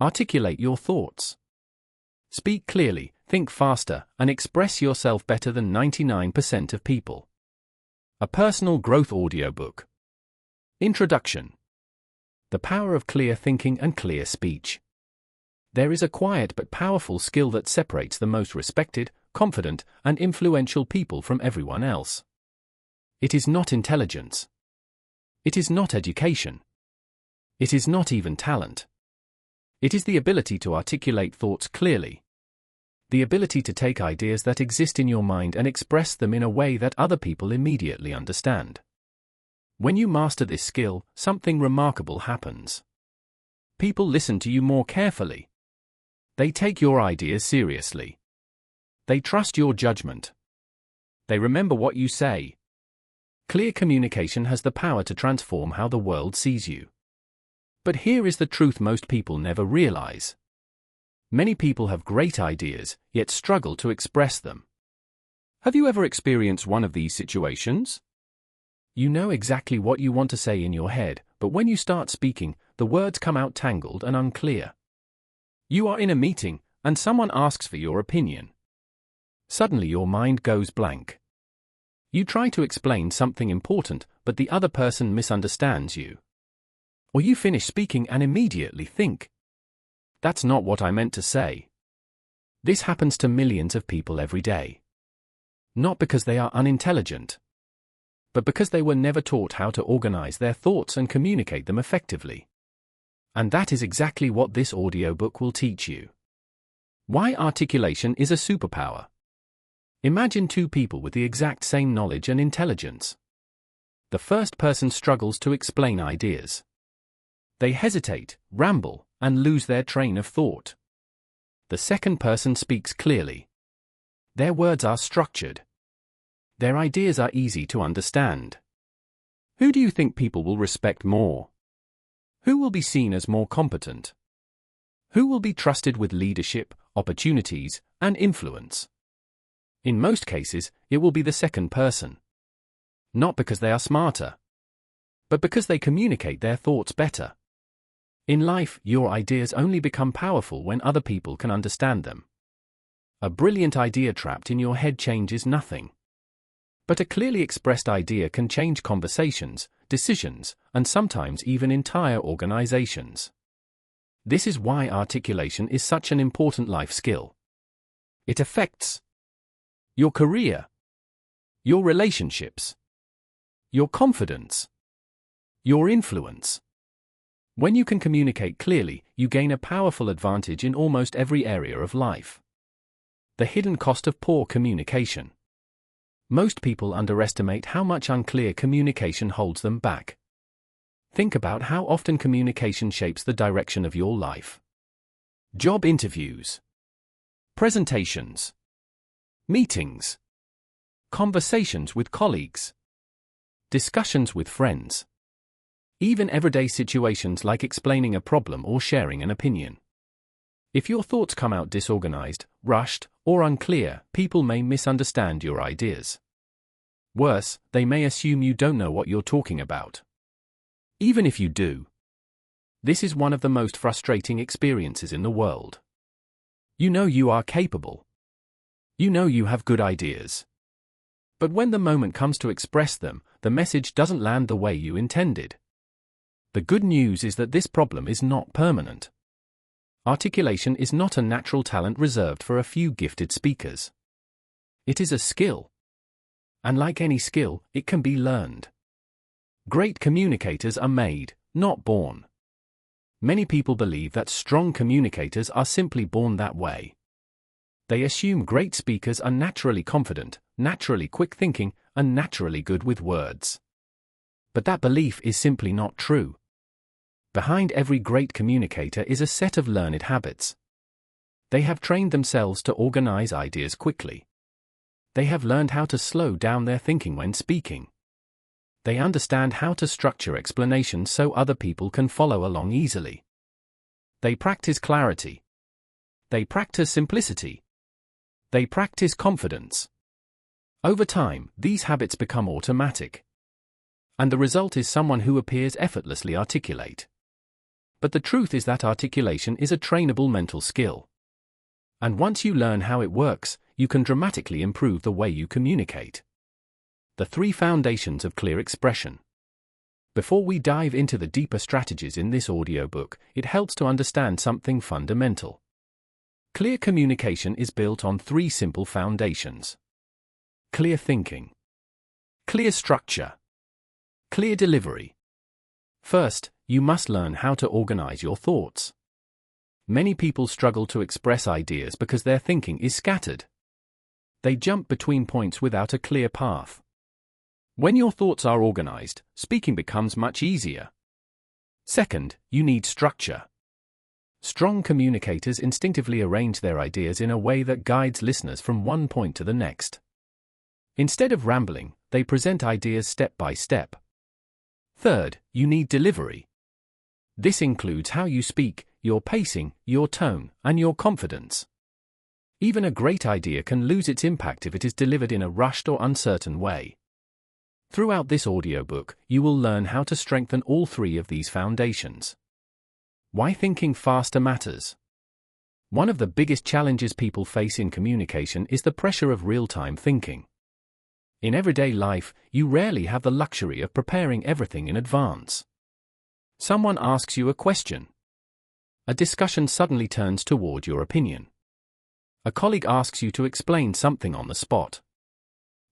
Articulate your thoughts. Speak clearly, think faster, and express yourself better than 99% of people. A personal growth audiobook. Introduction. The power of clear thinking and clear speech. There is a quiet but powerful skill that separates the most respected, confident, and influential people from everyone else. It is not intelligence. It is not education. It is not even talent. It is the ability to articulate thoughts clearly. The ability to take ideas that exist in your mind and express them in a way that other people immediately understand. When you master this skill, something remarkable happens. People listen to you more carefully. They take your ideas seriously. They trust your judgment. They remember what you say. Clear communication has the power to transform how the world sees you. But here is the truth most people never realize. Many people have great ideas, yet struggle to express them. Have you ever experienced one of these situations? You know exactly what you want to say in your head, but when you start speaking, the words come out tangled and unclear. You are in a meeting, and someone asks for your opinion. Suddenly your mind goes blank. You try to explain something important, but the other person misunderstands you. Or you finish speaking and immediately think, "That's not what I meant to say." This happens to millions of people every day. Not because they are unintelligent, but because they were never taught how to organize their thoughts and communicate them effectively. And that is exactly what this audiobook will teach you. Why articulation is a superpower. Imagine two people with the exact same knowledge and intelligence. The first person struggles to explain ideas. They hesitate, ramble, and lose their train of thought. The second person speaks clearly. Their words are structured. Their ideas are easy to understand. Who do you think people will respect more? Who will be seen as more competent? Who will be trusted with leadership, opportunities, and influence? In most cases, it will be the second person. Not because they are smarter, but because they communicate their thoughts better. In life, your ideas only become powerful when other people can understand them. A brilliant idea trapped in your head changes nothing. But a clearly expressed idea can change conversations, decisions, and sometimes even entire organizations. This is why articulation is such an important life skill. It affects your career, your relationships, your confidence, your influence. When you can communicate clearly, you gain a powerful advantage in almost every area of life. The hidden cost of poor communication. Most people underestimate how much unclear communication holds them back. Think about how often communication shapes the direction of your life. Job interviews, presentations, meetings, conversations with colleagues, discussions with friends. Even everyday situations like explaining a problem or sharing an opinion. If your thoughts come out disorganized, rushed, or unclear, people may misunderstand your ideas. Worse, they may assume you don't know what you're talking about. Even if you do. This is one of the most frustrating experiences in the world. You know you are capable. You know you have good ideas. But when the moment comes to express them, the message doesn't land the way you intended. The good news is that this problem is not permanent. Articulation is not a natural talent reserved for a few gifted speakers. It is a skill. And like any skill, it can be learned. Great communicators are made, not born. Many people believe that strong communicators are simply born that way. They assume great speakers are naturally confident, naturally quick-thinking, and naturally good with words. But that belief is simply not true. Behind every great communicator is a set of learned habits. They have trained themselves to organize ideas quickly. They have learned how to slow down their thinking when speaking. They understand how to structure explanations so other people can follow along easily. They practice clarity. They practice simplicity. They practice confidence. Over time, these habits become automatic. And the result is someone who appears effortlessly articulate. But the truth is that articulation is a trainable mental skill. And once you learn how it works, you can dramatically improve the way you communicate. The 3 foundations of clear expression. Before we dive into the deeper strategies in this audiobook, it helps to understand something fundamental. Clear communication is built on 3 simple foundations. Clear thinking, clear structure, clear delivery. First, you must learn how to organize your thoughts. Many people struggle to express ideas because their thinking is scattered. They jump between points without a clear path. When your thoughts are organized, speaking becomes much easier. Second, you need structure. Strong communicators instinctively arrange their ideas in a way that guides listeners from one point to the next. Instead of rambling, they present ideas step by step. Third, you need delivery. This includes how you speak, your pacing, your tone, and your confidence. Even a great idea can lose its impact if it is delivered in a rushed or uncertain way. Throughout this audiobook, you will learn how to strengthen all 3 of these foundations. Why thinking faster matters. One of the biggest challenges people face in communication is the pressure of real-time thinking. In everyday life, you rarely have the luxury of preparing everything in advance. Someone asks you a question. A discussion suddenly turns toward your opinion. A colleague asks you to explain something on the spot.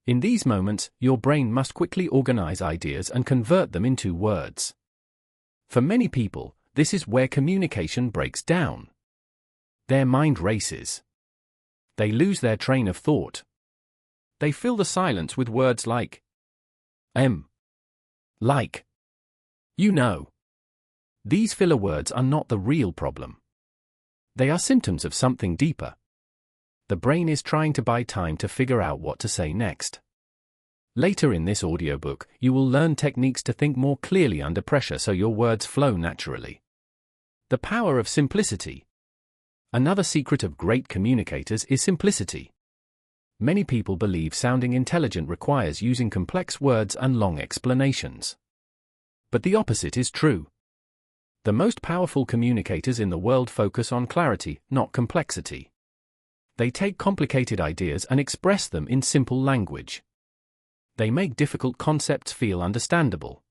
In these moments, your brain must quickly organize ideas and convert them into words. For many people, this is where communication breaks down. Their mind races. They lose their train of thought. They fill the silence with words like like, you know. These filler words are not the real problem. They are symptoms of something deeper. The brain is trying to buy time to figure out what to say next. Later in this audiobook, you will learn techniques to think more clearly under pressure so your words flow naturally. The power of simplicity. Another secret of great communicators is simplicity. Many people believe sounding intelligent requires using complex words and long explanations. But the opposite is true. The most powerful communicators in the world focus on clarity, not complexity. They take complicated ideas and express them in simple language. They make difficult concepts feel understandable.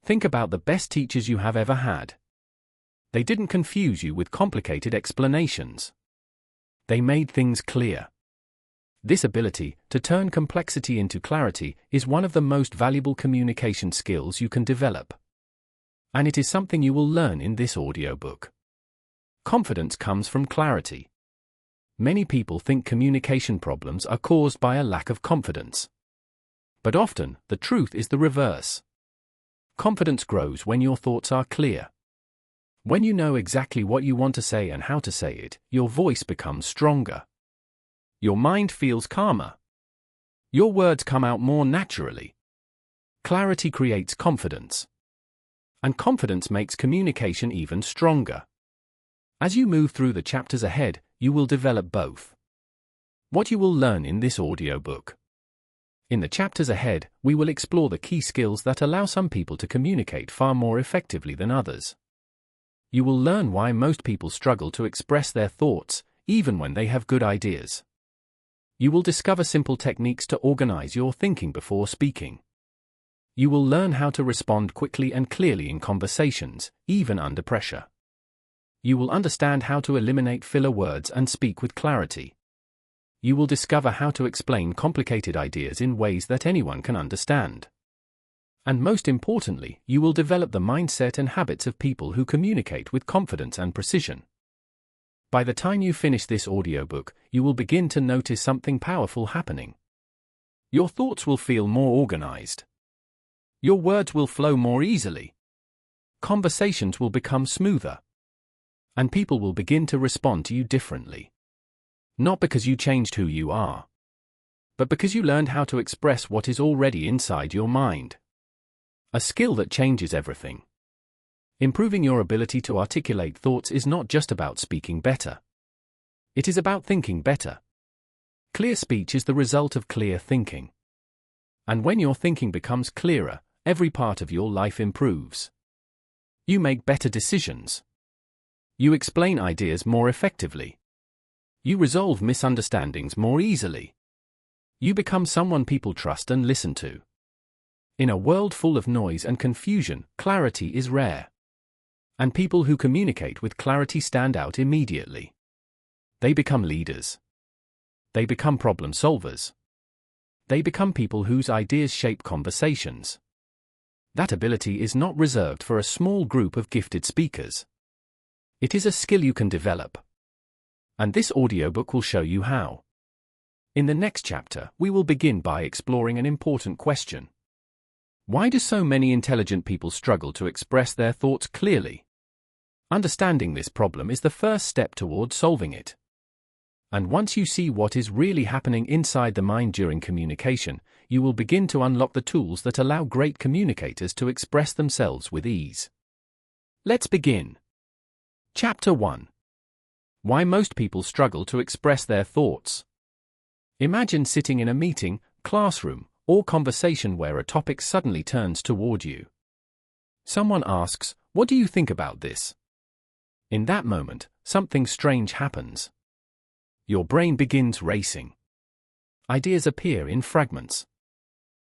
Think about the best teachers you have ever had. They didn't confuse you with complicated explanations. They made things clear. This ability to turn complexity into clarity is one of the most valuable communication skills you can develop. And it is something you will learn in this audiobook. Confidence comes from clarity. Many people think communication problems are caused by a lack of confidence. But often, the truth is the reverse. Confidence grows when your thoughts are clear. When you know exactly what you want to say and how to say it, your voice becomes stronger. Your mind feels calmer. Your words come out more naturally. Clarity creates confidence. And confidence makes communication even stronger. As you move through the chapters ahead, you will develop both. What you will learn in this audiobook. In the chapters ahead, we will explore the key skills that allow some people to communicate far more effectively than others. You will learn why most people struggle to express their thoughts, even when they have good ideas. You will discover simple techniques to organize your thinking before speaking. You will learn how to respond quickly and clearly in conversations, even under pressure. You will understand how to eliminate filler words and speak with clarity. You will discover how to explain complicated ideas in ways that anyone can understand. And most importantly, you will develop the mindset and habits of people who communicate with confidence and precision. By the time you finish this audiobook, you will begin to notice something powerful happening. Your thoughts will feel more organized. Your words will flow more easily. Conversations will become smoother. And people will begin to respond to you differently. Not because you changed who you are, but because you learned how to express what is already inside your mind. A skill that changes everything. Improving your ability to articulate thoughts is not just about speaking better. It is about thinking better. Clear speech is the result of clear thinking. And when your thinking becomes clearer, every part of your life improves. You make better decisions. You explain ideas more effectively. You resolve misunderstandings more easily. You become someone people trust and listen to. In a world full of noise and confusion, clarity is rare. And people who communicate with clarity stand out immediately. They become leaders. They become problem solvers. They become people whose ideas shape conversations. That ability is not reserved for a small group of gifted speakers. It is a skill you can develop. And this audiobook will show you how. In the next chapter, we will begin by exploring an important question. Why do so many intelligent people struggle to express their thoughts clearly? Understanding this problem is the first step toward solving it. And once you see what is really happening inside the mind during communication, you will begin to unlock the tools that allow great communicators to express themselves with ease. Let's begin. Chapter 1. Why most people struggle to express their thoughts. Imagine sitting in a meeting, classroom, or conversation where a topic suddenly turns toward you. Someone asks, "What do you think about this?" In that moment, something strange happens. Your brain begins racing. Ideas appear in fragments.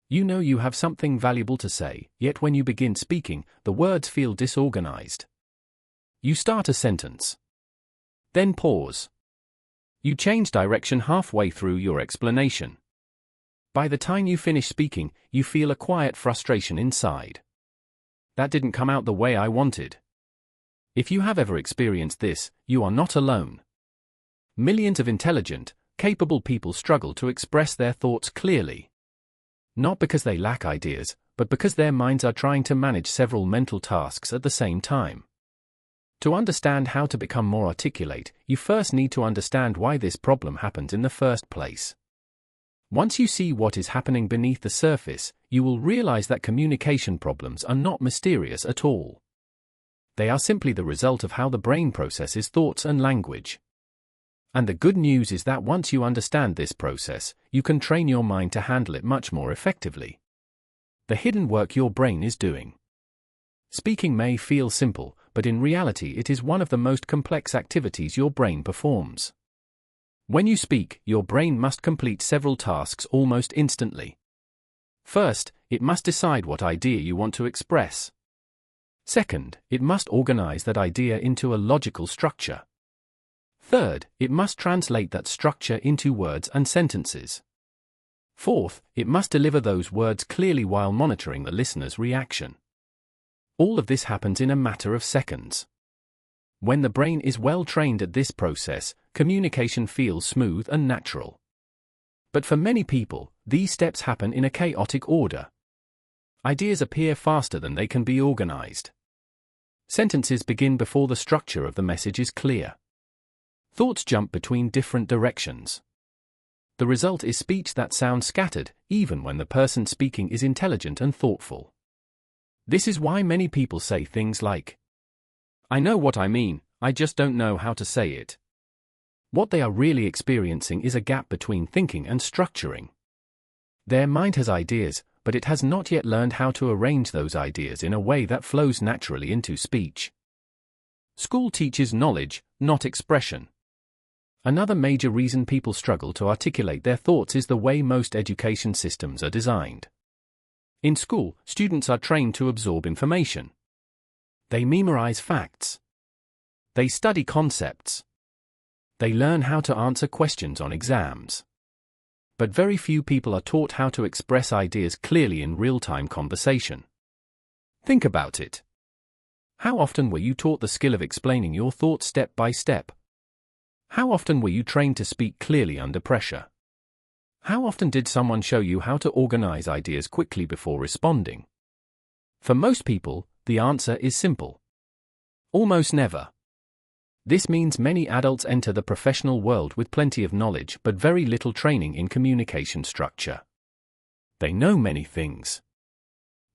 You know you have something valuable to say, yet when you begin speaking, the words feel disorganized. You start a sentence. Then pause. You change direction halfway through your explanation. By the time you finish speaking, you feel a quiet frustration inside. That didn't come out the way I wanted. If you have ever experienced this, you are not alone. Millions of intelligent, capable people struggle to express their thoughts clearly. Not because they lack ideas, but because their minds are trying to manage several mental tasks at the same time. To understand how to become more articulate, you first need to understand why this problem happens in the first place. Once you see what is happening beneath the surface, you will realize that communication problems are not mysterious at all. They are simply the result of how the brain processes thoughts and language. And the good news is that once you understand this process, you can train your mind to handle it much more effectively. The hidden work your brain is doing. Speaking may feel simple, but in reality it is one of the most complex activities your brain performs. When you speak, your brain must complete several tasks almost instantly. First, it must decide what idea you want to express. Second, it must organize that idea into a logical structure. Third, it must translate that structure into words and sentences. Fourth, it must deliver those words clearly while monitoring the listener's reaction. All of this happens in a matter of seconds. When the brain is well trained at this process, communication feels smooth and natural. But for many people, these steps happen in a chaotic order. Ideas appear faster than they can be organized. Sentences begin before the structure of the message is clear. Thoughts jump between different directions. The result is speech that sounds scattered, even when the person speaking is intelligent and thoughtful. This is why many people say things like, "I know what I mean, I just don't know how to say it." What they are really experiencing is a gap between thinking and structuring. Their mind has ideas, but it has not yet learned how to arrange those ideas in a way that flows naturally into speech. School teaches knowledge, not expression. Another major reason people struggle to articulate their thoughts is the way most education systems are designed. In school, students are trained to absorb information. They memorize facts. They study concepts. They learn how to answer questions on exams. But very few people are taught how to express ideas clearly in real-time conversation. Think about it. How often were you taught the skill of explaining your thoughts step by step? How often were you trained to speak clearly under pressure? How often did someone show you how to organize ideas quickly before responding? For most people, the answer is simple. Almost never. This means many adults enter the professional world with plenty of knowledge but very little training in communication structure. They know many things.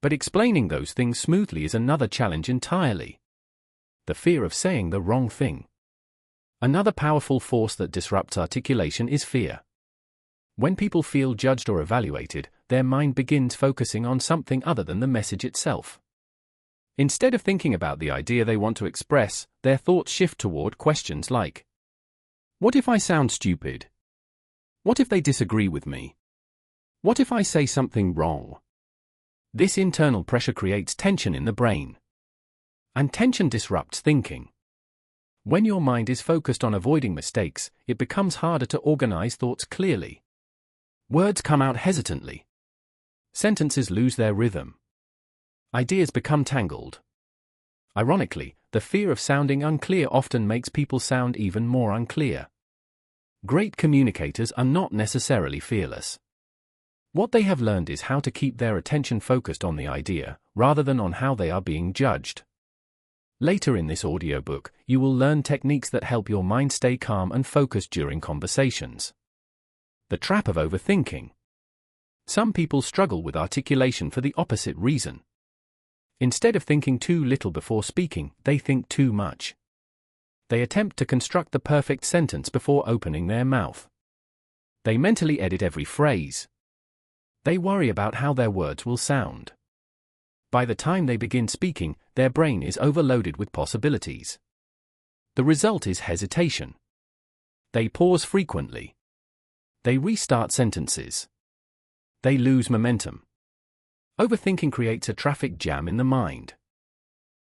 But explaining those things smoothly is another challenge entirely. The fear of saying the wrong thing. Another powerful force that disrupts articulation is fear. When people feel judged or evaluated, their mind begins focusing on something other than the message itself. Instead of thinking about the idea they want to express, their thoughts shift toward questions like, what if I sound stupid? What if they disagree with me? What if I say something wrong? This internal pressure creates tension in the brain. And tension disrupts thinking. When your mind is focused on avoiding mistakes, it becomes harder to organize thoughts clearly. Words come out hesitantly. Sentences lose their rhythm. Ideas become tangled. Ironically, the fear of sounding unclear often makes people sound even more unclear. Great communicators are not necessarily fearless. What they have learned is how to keep their attention focused on the idea, rather than on how they are being judged. Later in this audiobook, you will learn techniques that help your mind stay calm and focused during conversations. The trap of overthinking. Some people struggle with articulation for the opposite reason. Instead of thinking too little before speaking, they think too much. They attempt to construct the perfect sentence before opening their mouth. They mentally edit every phrase. They worry about how their words will sound. By the time they begin speaking, their brain is overloaded with possibilities. The result is hesitation. They pause frequently. They restart sentences. They lose momentum. Overthinking creates a traffic jam in the mind.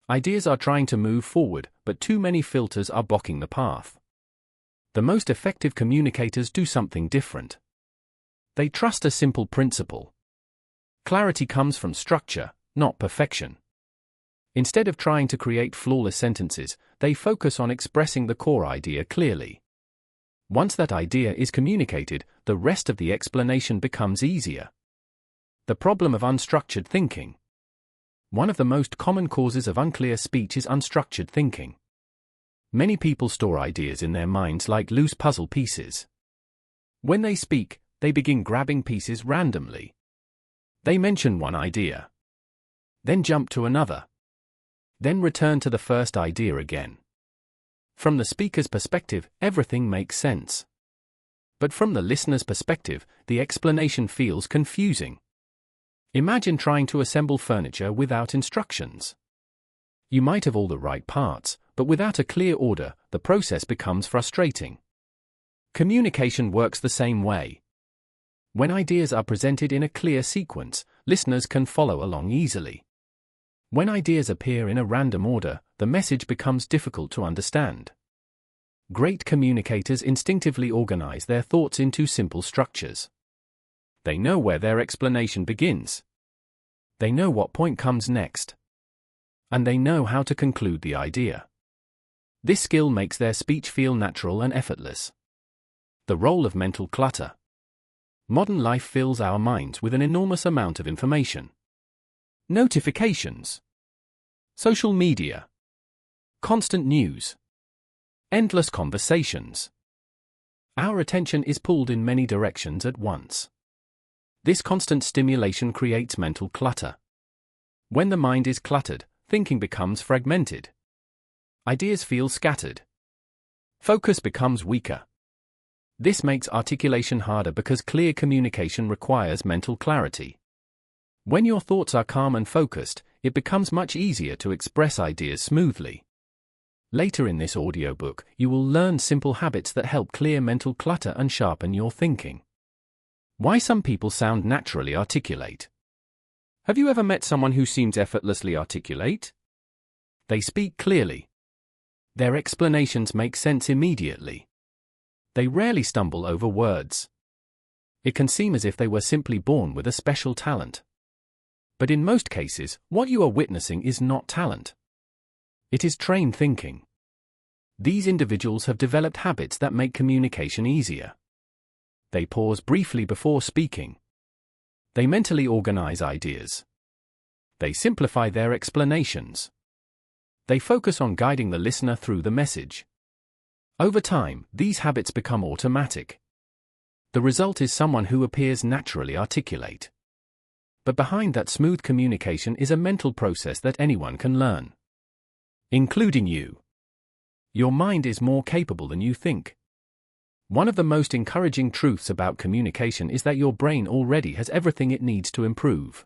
Ideas are trying to move forward, but too many filters are blocking the path. The most effective communicators do something different. They trust a simple principle. Clarity comes from structure, not perfection. Instead of trying to create flawless sentences, they focus on expressing the core idea clearly. Once that idea is communicated, the rest of the explanation becomes easier. The problem of unstructured thinking. One of the most common causes of unclear speech is unstructured thinking. Many people store ideas in their minds like loose puzzle pieces. When they speak, they begin grabbing pieces randomly. They mention one idea, then jump to another, then return to the first idea again. From the speaker's perspective, everything makes sense. But from the listener's perspective, the explanation feels confusing. Imagine trying to assemble furniture without instructions. You might have all the right parts, but without a clear order, the process becomes frustrating. Communication works the same way. When ideas are presented in a clear sequence, listeners can follow along easily. When ideas appear in a random order, the message becomes difficult to understand. Great communicators instinctively organize their thoughts into simple structures. They know where their explanation begins. They know what point comes next. And they know how to conclude the idea. This skill makes their speech feel natural and effortless. The role of mental clutter. Modern life fills our minds with an enormous amount of information. Notifications. Social media. Constant news. Endless conversations. Our attention is pulled in many directions at once. This constant stimulation creates mental clutter. When the mind is cluttered, thinking becomes fragmented. Ideas feel scattered. Focus becomes weaker. This makes articulation harder because clear communication requires mental clarity. When your thoughts are calm and focused, it becomes much easier to express ideas smoothly. Later in this audiobook, you will learn simple habits that help clear mental clutter and sharpen your thinking. Why some people sound naturally articulate. Have you ever met someone who seems effortlessly articulate? They speak clearly. Their explanations make sense immediately. They rarely stumble over words. It can seem as if they were simply born with a special talent. But in most cases, what you are witnessing is not talent. It is trained thinking. These individuals have developed habits that make communication easier. They pause briefly before speaking. They mentally organize ideas. They simplify their explanations. They focus on guiding the listener through the message. Over time, these habits become automatic. The result is someone who appears naturally articulate. But behind that smooth communication is a mental process that anyone can learn. Including you. Your mind is more capable than you think. One of the most encouraging truths about communication is that your brain already has everything it needs to improve.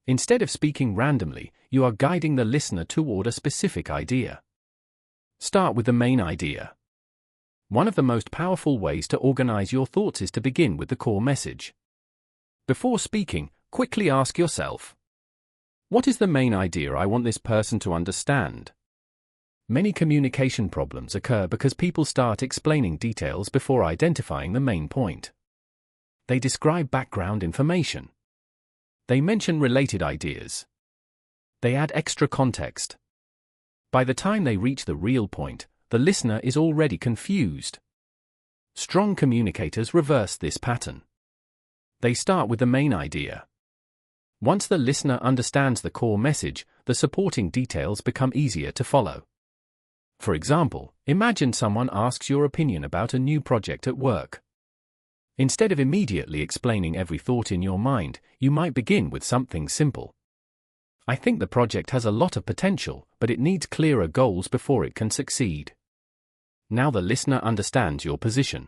Instead of speaking randomly, you are guiding the listener toward a specific idea. Start with the main idea. One of the most powerful ways to organize your thoughts is to begin with the core message. Before speaking, quickly ask yourself, what is the main idea I want this person to understand? Many communication problems occur because people start explaining details before identifying the main point. They describe background information. They mention related ideas. They add extra context. By the time they reach the real point, the listener is already confused. Strong communicators reverse this pattern. They start with the main idea. Once the listener understands the core message, the supporting details become easier to follow. For example, imagine someone asks your opinion about a new project at work. Instead of immediately explaining every thought in your mind, you might begin with something simple. I think the project has a lot of potential, but it needs clearer goals before it can succeed. Now the listener understands your position.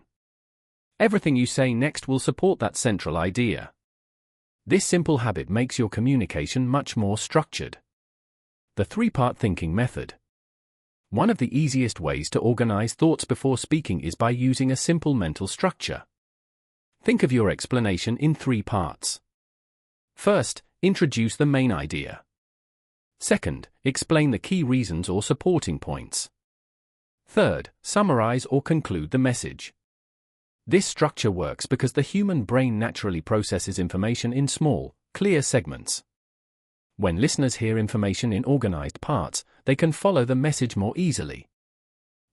Everything you say next will support that central idea. This simple habit makes your communication much more structured. The three-part thinking method. One of the easiest ways to organize thoughts before speaking is by using a simple mental structure. Think of your explanation in 3 parts. First, introduce the main idea. Second, explain the key reasons or supporting points. Third, summarize or conclude the message. This structure works because the human brain naturally processes information in small, clear segments. When listeners hear information in organized parts, they can follow the message more easily.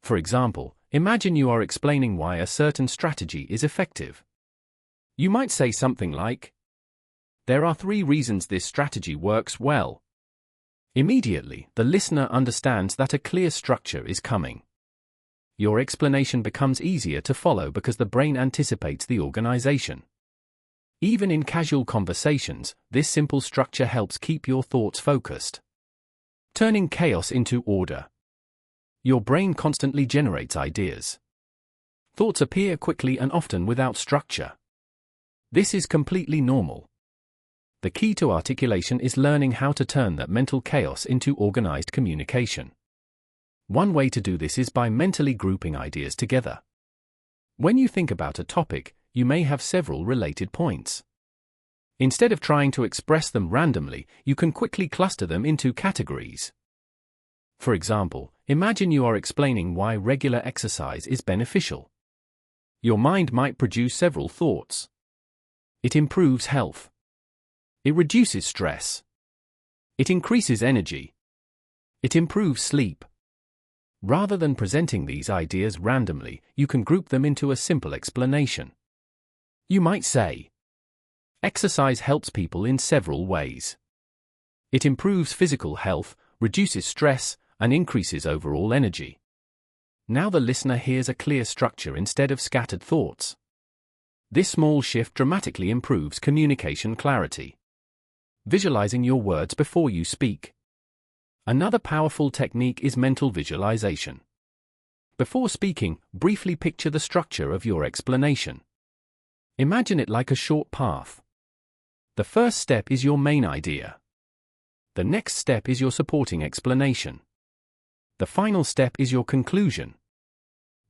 For example, imagine you are explaining why a certain strategy is effective. You might say something like, "There are 3 reasons this strategy works well." Immediately, the listener understands that a clear structure is coming. Your explanation becomes easier to follow because the brain anticipates the organization. Even in casual conversations, this simple structure helps keep your thoughts focused. Turning chaos into order. Your brain constantly generates ideas. Thoughts appear quickly and often without structure. This is completely normal. The key to articulation is learning how to turn that mental chaos into organized communication. One way to do this is by mentally grouping ideas together. When you think about a topic, you may have several related points. Instead of trying to express them randomly, you can quickly cluster them into categories. For example, imagine you are explaining why regular exercise is beneficial. Your mind might produce several thoughts. It improves health. It reduces stress. It increases energy. It improves sleep. Rather than presenting these ideas randomly, you can group them into a simple explanation. You might say, exercise helps people in several ways. It improves physical health, reduces stress, and increases overall energy. Now the listener hears a clear structure instead of scattered thoughts. This small shift dramatically improves communication clarity. Visualizing your words before you speak. Another powerful technique is mental visualization. Before speaking, briefly picture the structure of your explanation. Imagine it like a short path. The first step is your main idea. The next step is your supporting explanation. The final step is your conclusion.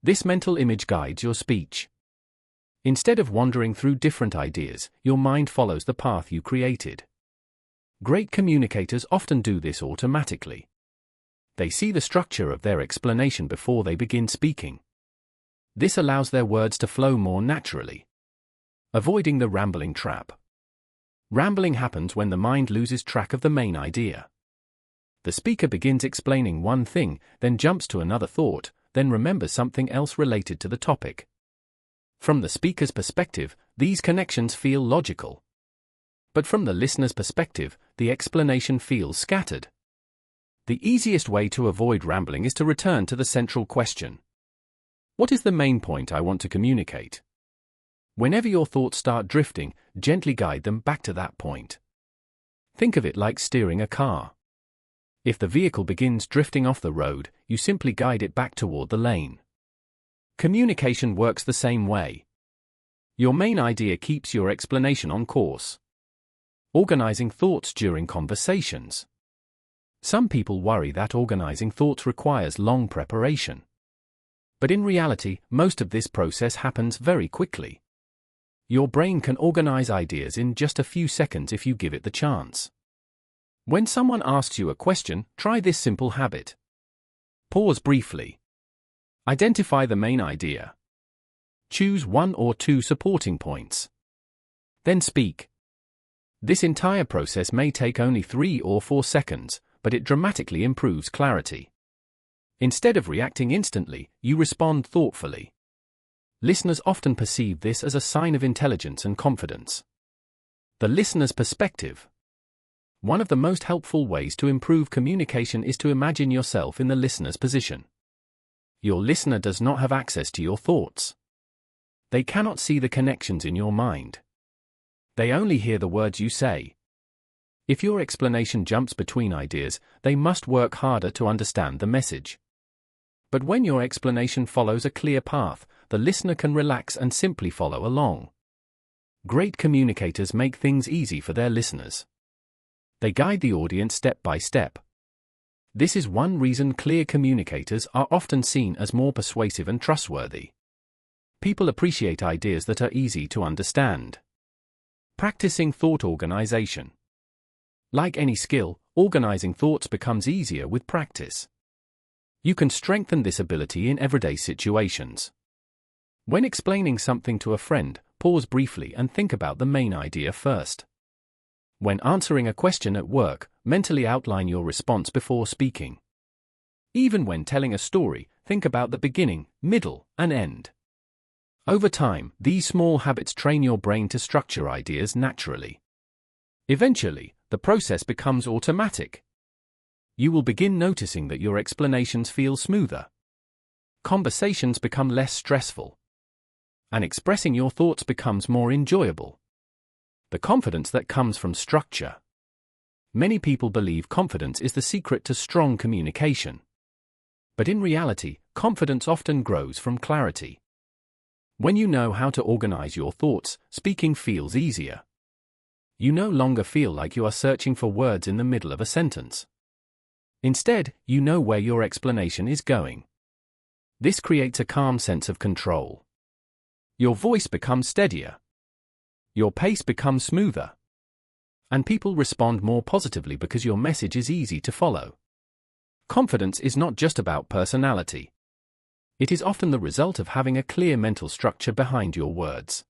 This mental image guides your speech. Instead of wandering through different ideas, your mind follows the path you created. Great communicators often do this automatically. They see the structure of their explanation before they begin speaking. This allows their words to flow more naturally. Avoiding the rambling trap. Rambling happens when the mind loses track of the main idea. The speaker begins explaining one thing, then jumps to another thought, then remembers something else related to the topic. From the speaker's perspective, these connections feel logical. But from the listener's perspective, the explanation feels scattered. The easiest way to avoid rambling is to return to the central question. What is the main point I want to communicate? Whenever your thoughts start drifting, gently guide them back to that point. Think of it like steering a car. If the vehicle begins drifting off the road, you simply guide it back toward the lane. Communication works the same way. Your main idea keeps your explanation on course. Organizing thoughts during conversations. Some people worry that organizing thoughts requires long preparation. But in reality, most of this process happens very quickly. Your brain can organize ideas in just a few seconds if you give it the chance. When someone asks you a question, try this simple habit. Pause briefly. Identify the main idea. Choose one or two supporting points. Then speak. This entire process may take only 3 or 4 seconds, but it dramatically improves clarity. Instead of reacting instantly, you respond thoughtfully. Listeners often perceive this as a sign of intelligence and confidence. The listener's perspective. One of the most helpful ways to improve communication is to imagine yourself in the listener's position. Your listener does not have access to your thoughts. They cannot see the connections in your mind. They only hear the words you say. If your explanation jumps between ideas, they must work harder to understand the message. But when your explanation follows a clear path, the listener can relax and simply follow along. Great communicators make things easy for their listeners. They guide the audience step by step. This is one reason clear communicators are often seen as more persuasive and trustworthy. People appreciate ideas that are easy to understand. Practicing thought organization. Like any skill, organizing thoughts becomes easier with practice. You can strengthen this ability in everyday situations. When explaining something to a friend, pause briefly and think about the main idea first. When answering a question at work, mentally outline your response before speaking. Even when telling a story, think about the beginning, middle, and end. Over time, these small habits train your brain to structure ideas naturally. Eventually, the process becomes automatic. You will begin noticing that your explanations feel smoother. Conversations become less stressful. And expressing your thoughts becomes more enjoyable. The confidence that comes from structure. Many people believe confidence is the secret to strong communication. But in reality, confidence often grows from clarity. When you know how to organize your thoughts, speaking feels easier. You no longer feel like you are searching for words in the middle of a sentence. Instead, you know where your explanation is going. This creates a calm sense of control. Your voice becomes steadier. Your pace becomes smoother. And people respond more positively because your message is easy to follow. Confidence is not just about personality. It is often the result of having a clear mental structure behind your words.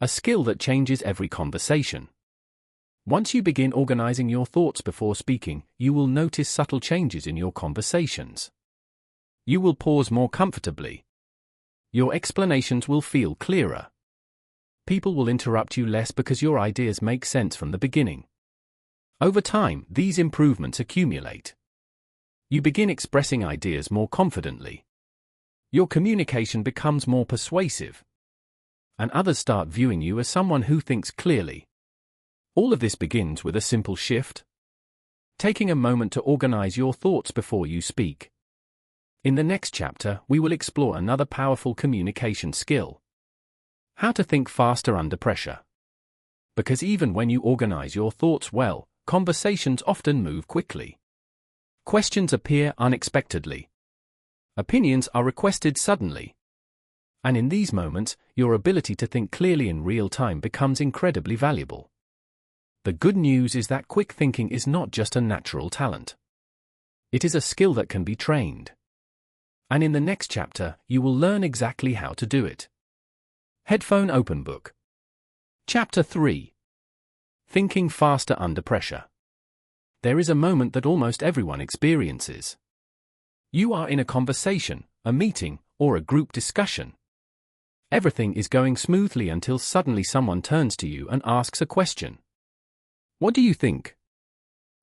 A skill that changes every conversation. Once you begin organizing your thoughts before speaking, you will notice subtle changes in your conversations. You will pause more comfortably. Your explanations will feel clearer. People will interrupt you less because your ideas make sense from the beginning. Over time, these improvements accumulate. You begin expressing ideas more confidently. Your communication becomes more persuasive. And others start viewing you as someone who thinks clearly. All of this begins with a simple shift. Taking a moment to organize your thoughts before you speak. In the next chapter, we will explore another powerful communication skill. How to think faster under pressure. Because even when you organize your thoughts well, conversations often move quickly. Questions appear unexpectedly. Opinions are requested suddenly. And in these moments, your ability to think clearly in real time becomes incredibly valuable. The good news is that quick thinking is not just a natural talent. It is a skill that can be trained. And in the next chapter, you will learn exactly how to do it. Headphone Open Book. Chapter 3. Thinking Faster Under Pressure. There is a moment that almost everyone experiences. You are in a conversation, a meeting, or a group discussion. Everything is going smoothly until suddenly someone turns to you and asks a question. What do you think?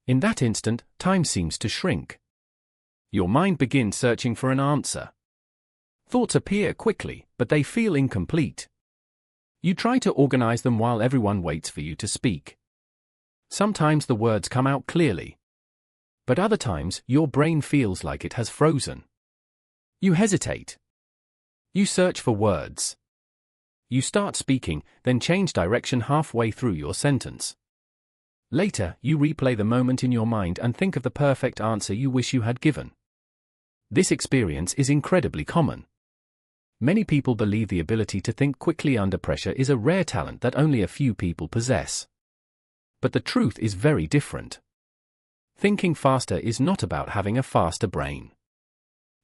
In that instant, time seems to shrink. Your mind begins searching for an answer. Thoughts appear quickly, but they feel incomplete. You try to organize them while everyone waits for you to speak. Sometimes the words come out clearly. But other times, your brain feels like it has frozen. You hesitate. You search for words. You start speaking, then change direction halfway through your sentence. Later, you replay the moment in your mind and think of the perfect answer you wish you had given. This experience is incredibly common. Many people believe the ability to think quickly under pressure is a rare talent that only a few people possess. But the truth is very different. Thinking faster is not about having a faster brain.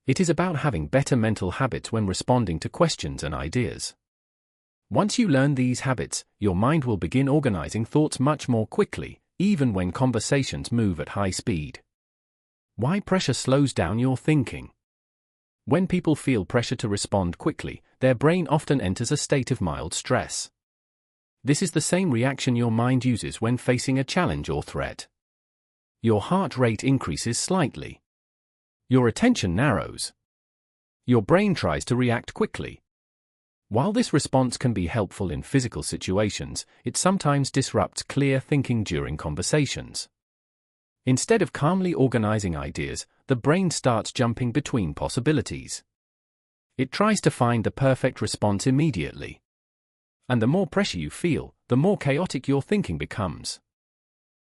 It is about having better mental habits when responding to questions and ideas. Once you learn these habits, your mind will begin organizing thoughts much more quickly, even when conversations move at high speed. Why pressure slows down your thinking? When people feel pressure to respond quickly, their brain often enters a state of mild stress. This is the same reaction your mind uses when facing a challenge or threat. Your heart rate increases slightly. Your attention narrows. Your brain tries to react quickly. While this response can be helpful in physical situations, it sometimes disrupts clear thinking during conversations. Instead of calmly organizing ideas, the brain starts jumping between possibilities. It tries to find the perfect response immediately. And the more pressure you feel, the more chaotic your thinking becomes.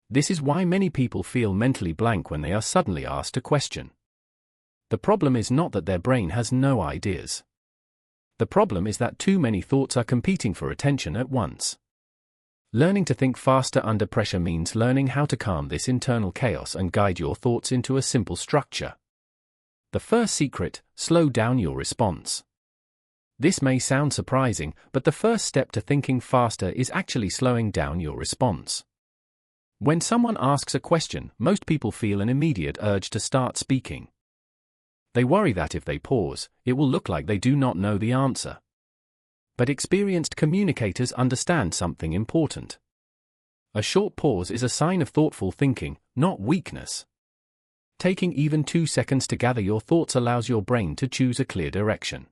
This is why many people feel mentally blank when they are suddenly asked a question. The problem is not that their brain has no ideas. The problem is that too many thoughts are competing for attention at once. Learning to think faster under pressure means learning how to calm this internal chaos and guide your thoughts into a simple structure. The first secret: slow down your response. This may sound surprising, but the first step to thinking faster is actually slowing down your response. When someone asks a question, most people feel an immediate urge to start speaking. They worry that if they pause, it will look like they do not know the answer. But experienced communicators understand something important. A short pause is a sign of thoughtful thinking, not weakness. Taking even 2 seconds to gather your thoughts allows your brain to choose a clear direction.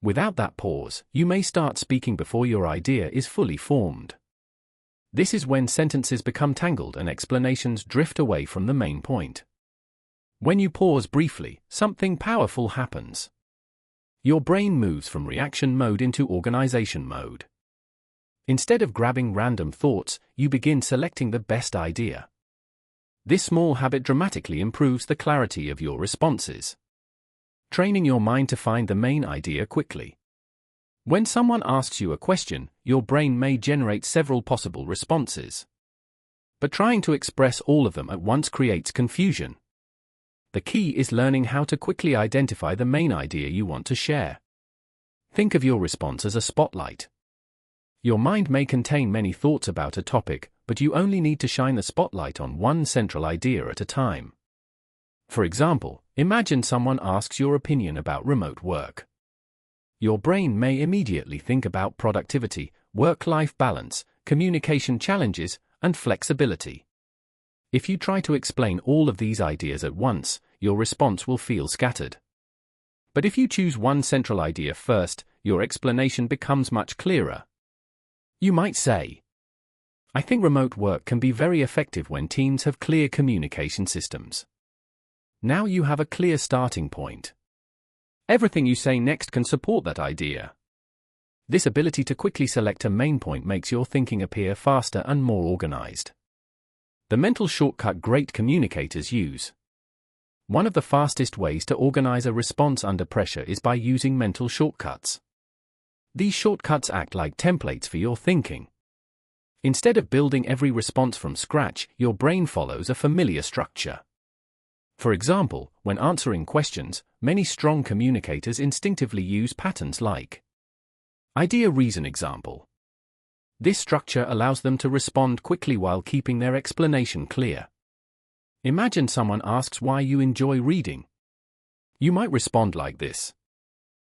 Without that pause, you may start speaking before your idea is fully formed. This is when sentences become tangled and explanations drift away from the main point. When you pause briefly, something powerful happens. Your brain moves from reaction mode into organization mode. Instead of grabbing random thoughts, you begin selecting the best idea. This small habit dramatically improves the clarity of your responses, training your mind to find the main idea quickly. When someone asks you a question, your brain may generate several possible responses. But trying to express all of them at once creates confusion. The key is learning how to quickly identify the main idea you want to share. Think of your response as a spotlight. Your mind may contain many thoughts about a topic, but you only need to shine the spotlight on one central idea at a time. For example, imagine someone asks your opinion about remote work. Your brain may immediately think about productivity, work-life balance, communication challenges, and flexibility. If you try to explain all of these ideas at once, your response will feel scattered. But if you choose one central idea first, your explanation becomes much clearer. You might say, "I think remote work can be very effective when teams have clear communication systems." Now you have a clear starting point. Everything you say next can support that idea. This ability to quickly select a main point makes your thinking appear faster and more organized. The mental shortcut great communicators use. One of the fastest ways to organize a response under pressure is by using mental shortcuts. These shortcuts act like templates for your thinking. Instead of building every response from scratch, your brain follows a familiar structure. For example, when answering questions, many strong communicators instinctively use patterns like idea, reason, example. This structure allows them to respond quickly while keeping their explanation clear. Imagine someone asks why you enjoy reading. You might respond like this: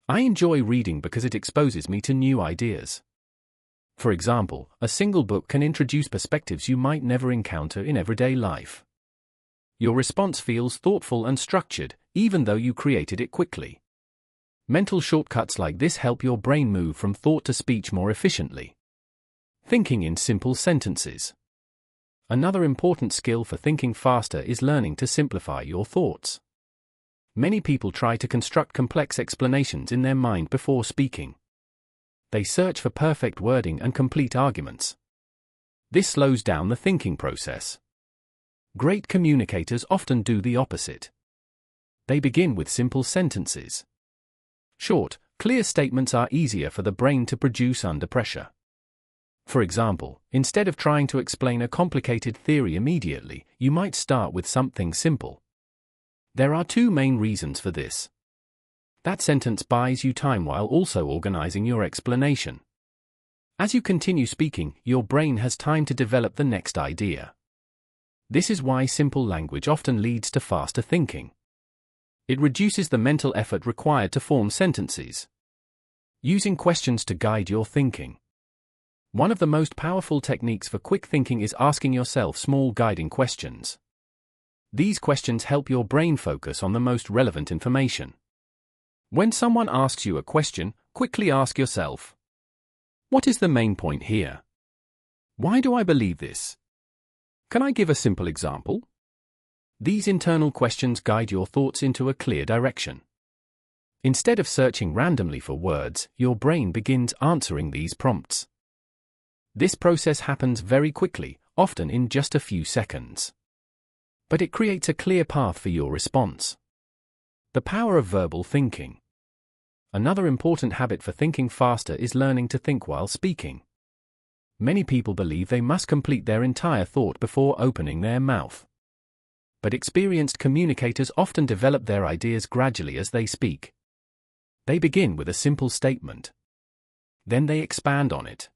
"I enjoy reading because it exposes me to new ideas." For example, a single book can introduce perspectives you might never encounter in everyday life. Your response feels thoughtful and structured, even though you created it quickly. Mental shortcuts like this help your brain move from thought to speech more efficiently. Thinking in simple sentences. Another important skill for thinking faster is learning to simplify your thoughts. Many people try to construct complex explanations in their mind before speaking. They search for perfect wording and complete arguments. This slows down the thinking process. Great communicators often do the opposite. They begin with simple sentences. Short, clear statements are easier for the brain to produce under pressure. For example, instead of trying to explain a complicated theory immediately, you might start with something simple. There are two main reasons for this. That sentence buys you time while also organizing your explanation. As you continue speaking, your brain has time to develop the next idea. This is why simple language often leads to faster thinking. It reduces the mental effort required to form sentences. Using questions to guide your thinking. One of the most powerful techniques for quick thinking is asking yourself small guiding questions. These questions help your brain focus on the most relevant information. When someone asks you a question, quickly ask yourself, what is the main point here? Why do I believe this? Can I give a simple example? These internal questions guide your thoughts into a clear direction. Instead of searching randomly for words, your brain begins answering these prompts. This process happens very quickly, often in just a few seconds. But it creates a clear path for your response. The power of verbal thinking. Another important habit for thinking faster is learning to think while speaking. Many people believe they must complete their entire thought before opening their mouth. But experienced communicators often develop their ideas gradually as they speak. They begin with a simple statement. Then they expand on it.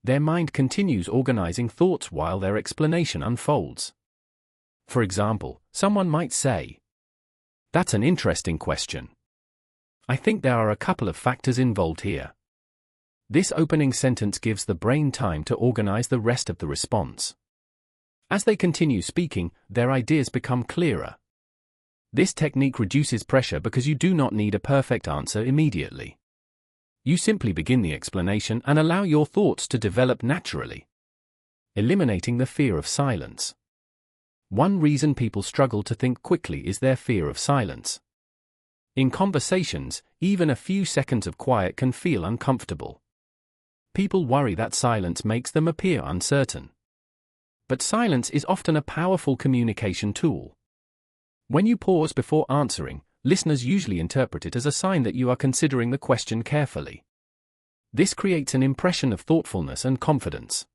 Their mind continues organizing thoughts while their explanation unfolds. For example, someone might say, "That's an interesting question. I think there are a couple of factors involved here." This opening sentence gives the brain time to organize the rest of the response. As they continue speaking, their ideas become clearer. This technique reduces pressure because you do not need a perfect answer immediately. You simply begin the explanation and allow your thoughts to develop naturally. Eliminating the fear of silence. One reason people struggle to think quickly is their fear of silence. In conversations, even a few seconds of quiet can feel uncomfortable. People worry that silence makes them appear uncertain. But silence is often a powerful communication tool. When you pause before answering, listeners usually interpret it as a sign that you are considering the question carefully. This creates an impression of thoughtfulness and confidence.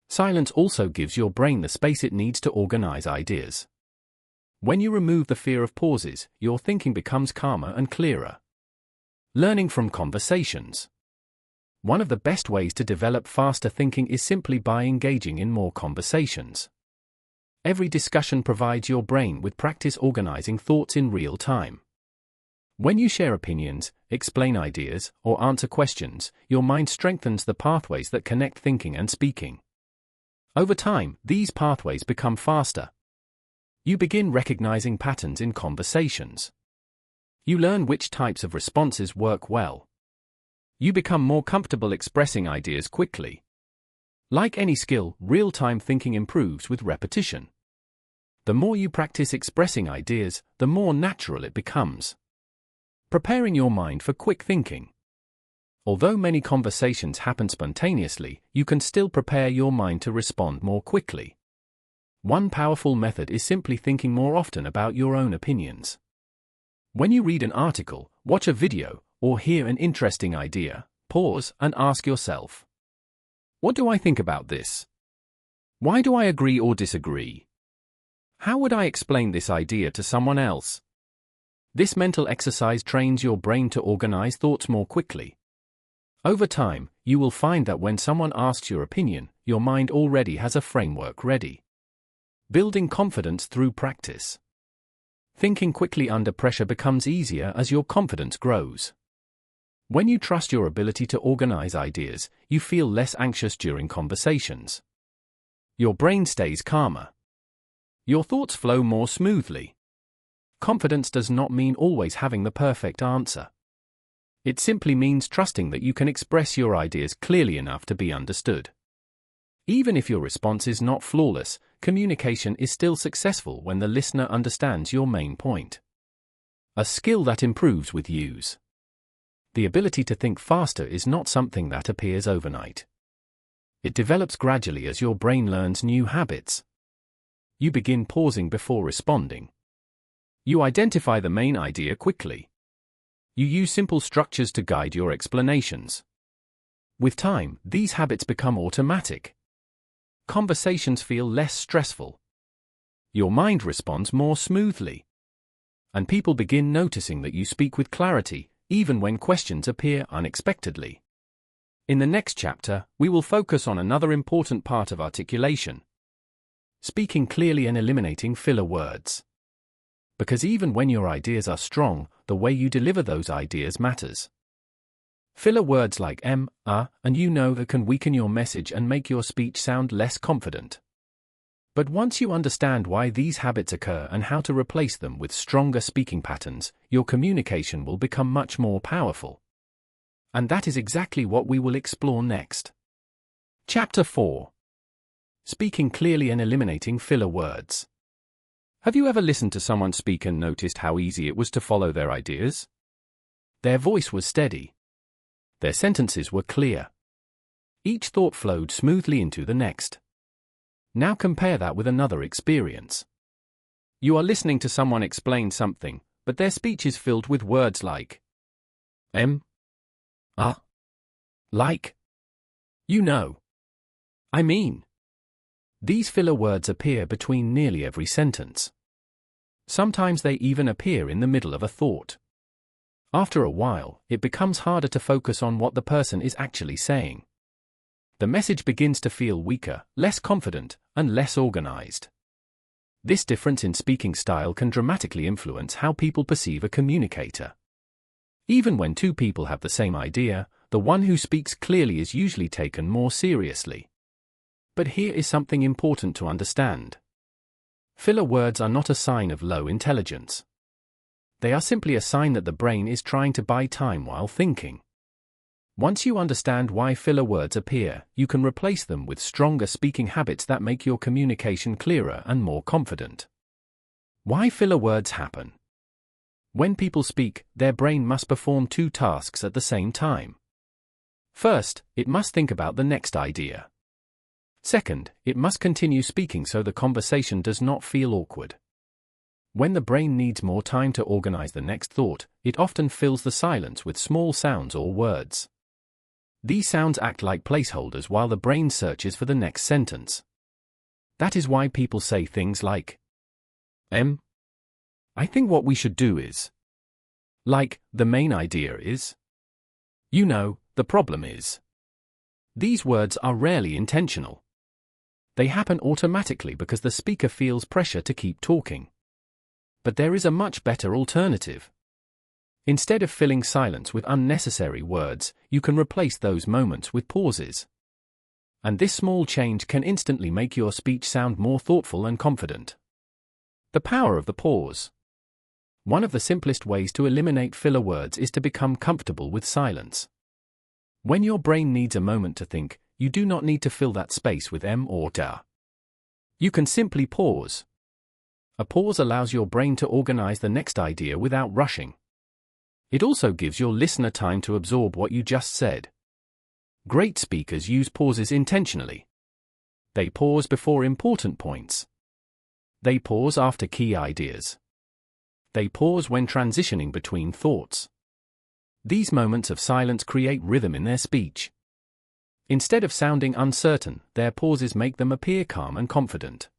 Silence also gives your brain the space it needs to organize ideas. When you remove the fear of pauses, your thinking becomes calmer and clearer. Learning from conversations. One of the best ways to develop faster thinking is simply by engaging in more conversations. Every discussion provides your brain with practice organizing thoughts in real time. When you share opinions, explain ideas, or answer questions, your mind strengthens the pathways that connect thinking and speaking. Over time, these pathways become faster. You begin recognizing patterns in conversations. You learn which types of responses work well. You become more comfortable expressing ideas quickly. Like any skill, real-time thinking improves with repetition. The more you practice expressing ideas, the more natural it becomes. Preparing your mind for quick thinking. Although many conversations happen spontaneously, you can still prepare your mind to respond more quickly. One powerful method is simply thinking more often about your own opinions. When you read an article, watch a video, or hear an interesting idea, pause and ask yourself, what do I think about this? Why do I agree or disagree? How would I explain this idea to someone else? This mental exercise trains your brain to organize thoughts more quickly. Over time, you will find that when someone asks your opinion, your mind already has a framework ready. Building confidence through practice. Thinking quickly under pressure becomes easier as your confidence grows. When you trust your ability to organize ideas, you feel less anxious during conversations. Your brain stays calmer. Your thoughts flow more smoothly. Confidence does not mean always having the perfect answer. It simply means trusting that you can express your ideas clearly enough to be understood. Even if your response is not flawless, communication is still successful when the listener understands your main point. A skill that improves with use. The ability to think faster is not something that appears overnight. It develops gradually as your brain learns new habits. You begin pausing before responding. You identify the main idea quickly. You use simple structures to guide your explanations. With time, these habits become automatic. Conversations feel less stressful. Your mind responds more smoothly. And people begin noticing that you speak with clarity, even when questions appear unexpectedly. In the next chapter, we will focus on another important part of articulation: speaking clearly and eliminating filler words. Because even when your ideas are strong, the way you deliver those ideas matters. Filler words like and you know that can weaken your message and make your speech sound less confident. But once you understand why these habits occur and how to replace them with stronger speaking patterns, your communication will become much more powerful. And that is exactly what we will explore next. Chapter 4. Speaking clearly and eliminating filler words. Have you ever listened to someone speak and noticed how easy it was to follow their ideas? Their voice was steady. Their sentences were clear. Each thought flowed smoothly into the next. Now compare that with another experience. You are listening to someone explain something, but their speech is filled with words like like, you know, I mean. These filler words appear between nearly every sentence. Sometimes they even appear in the middle of a thought. After a while, it becomes harder to focus on what the person is actually saying. The message begins to feel weaker, less confident, and less organized. This difference in speaking style can dramatically influence how people perceive a communicator. Even when two people have the same idea, the one who speaks clearly is usually taken more seriously. But here is something important to understand. Filler words are not a sign of low intelligence. They are simply a sign that the brain is trying to buy time while thinking. Once you understand why filler words appear, you can replace them with stronger speaking habits that make your communication clearer and more confident. Why filler words happen? When people speak, their brain must perform two tasks at the same time. First, it must think about the next idea. Second, it must continue speaking so the conversation does not feel awkward. When the brain needs more time to organize the next thought, it often fills the silence with small sounds or words. These sounds act like placeholders while the brain searches for the next sentence. That is why people say things like, I think what we should do is. Like, the main idea is. You know, the problem is. These words are rarely intentional. They happen automatically because the speaker feels pressure to keep talking. But there is a much better alternative. Instead of filling silence with unnecessary words, you can replace those moments with pauses. And this small change can instantly make your speech sound more thoughtful and confident. The power of the pause. One of the simplest ways to eliminate filler words is to become comfortable with silence. When your brain needs a moment to think, you do not need to fill that space with or da. You can simply pause. A pause allows your brain to organize the next idea without rushing. It also gives your listener time to absorb what you just said. Great speakers use pauses intentionally. They pause before important points. They pause after key ideas. They pause when transitioning between thoughts. These moments of silence create rhythm in their speech. Instead of sounding uncertain, their pauses make them appear calm and confident.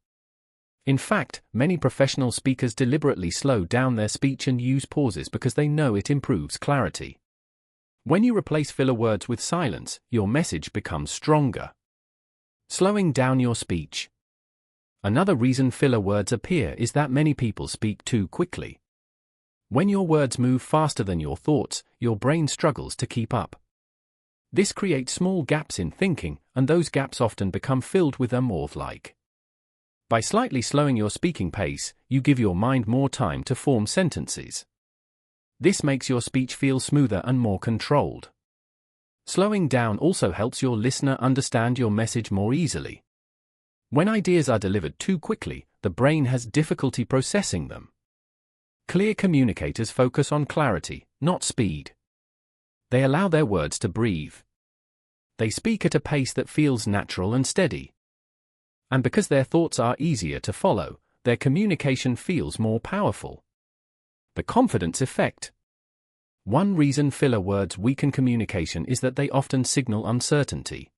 In fact, many professional speakers deliberately slow down their speech and use pauses because they know it improves clarity. When you replace filler words with silence, your message becomes stronger. Slowing down your speech. Another reason filler words appear is that many people speak too quickly. When your words move faster than your thoughts, your brain struggles to keep up. This creates small gaps in thinking, and those gaps often become filled with like. By slightly slowing your speaking pace, you give your mind more time to form sentences. This makes your speech feel smoother and more controlled. Slowing down also helps your listener understand your message more easily. When ideas are delivered too quickly, the brain has difficulty processing them. Clear communicators focus on clarity, not speed. They allow their words to breathe. They speak at a pace that feels natural and steady. And because their thoughts are easier to follow, their communication feels more powerful. The confidence effect. One reason filler words weaken communication is that they often signal uncertainty.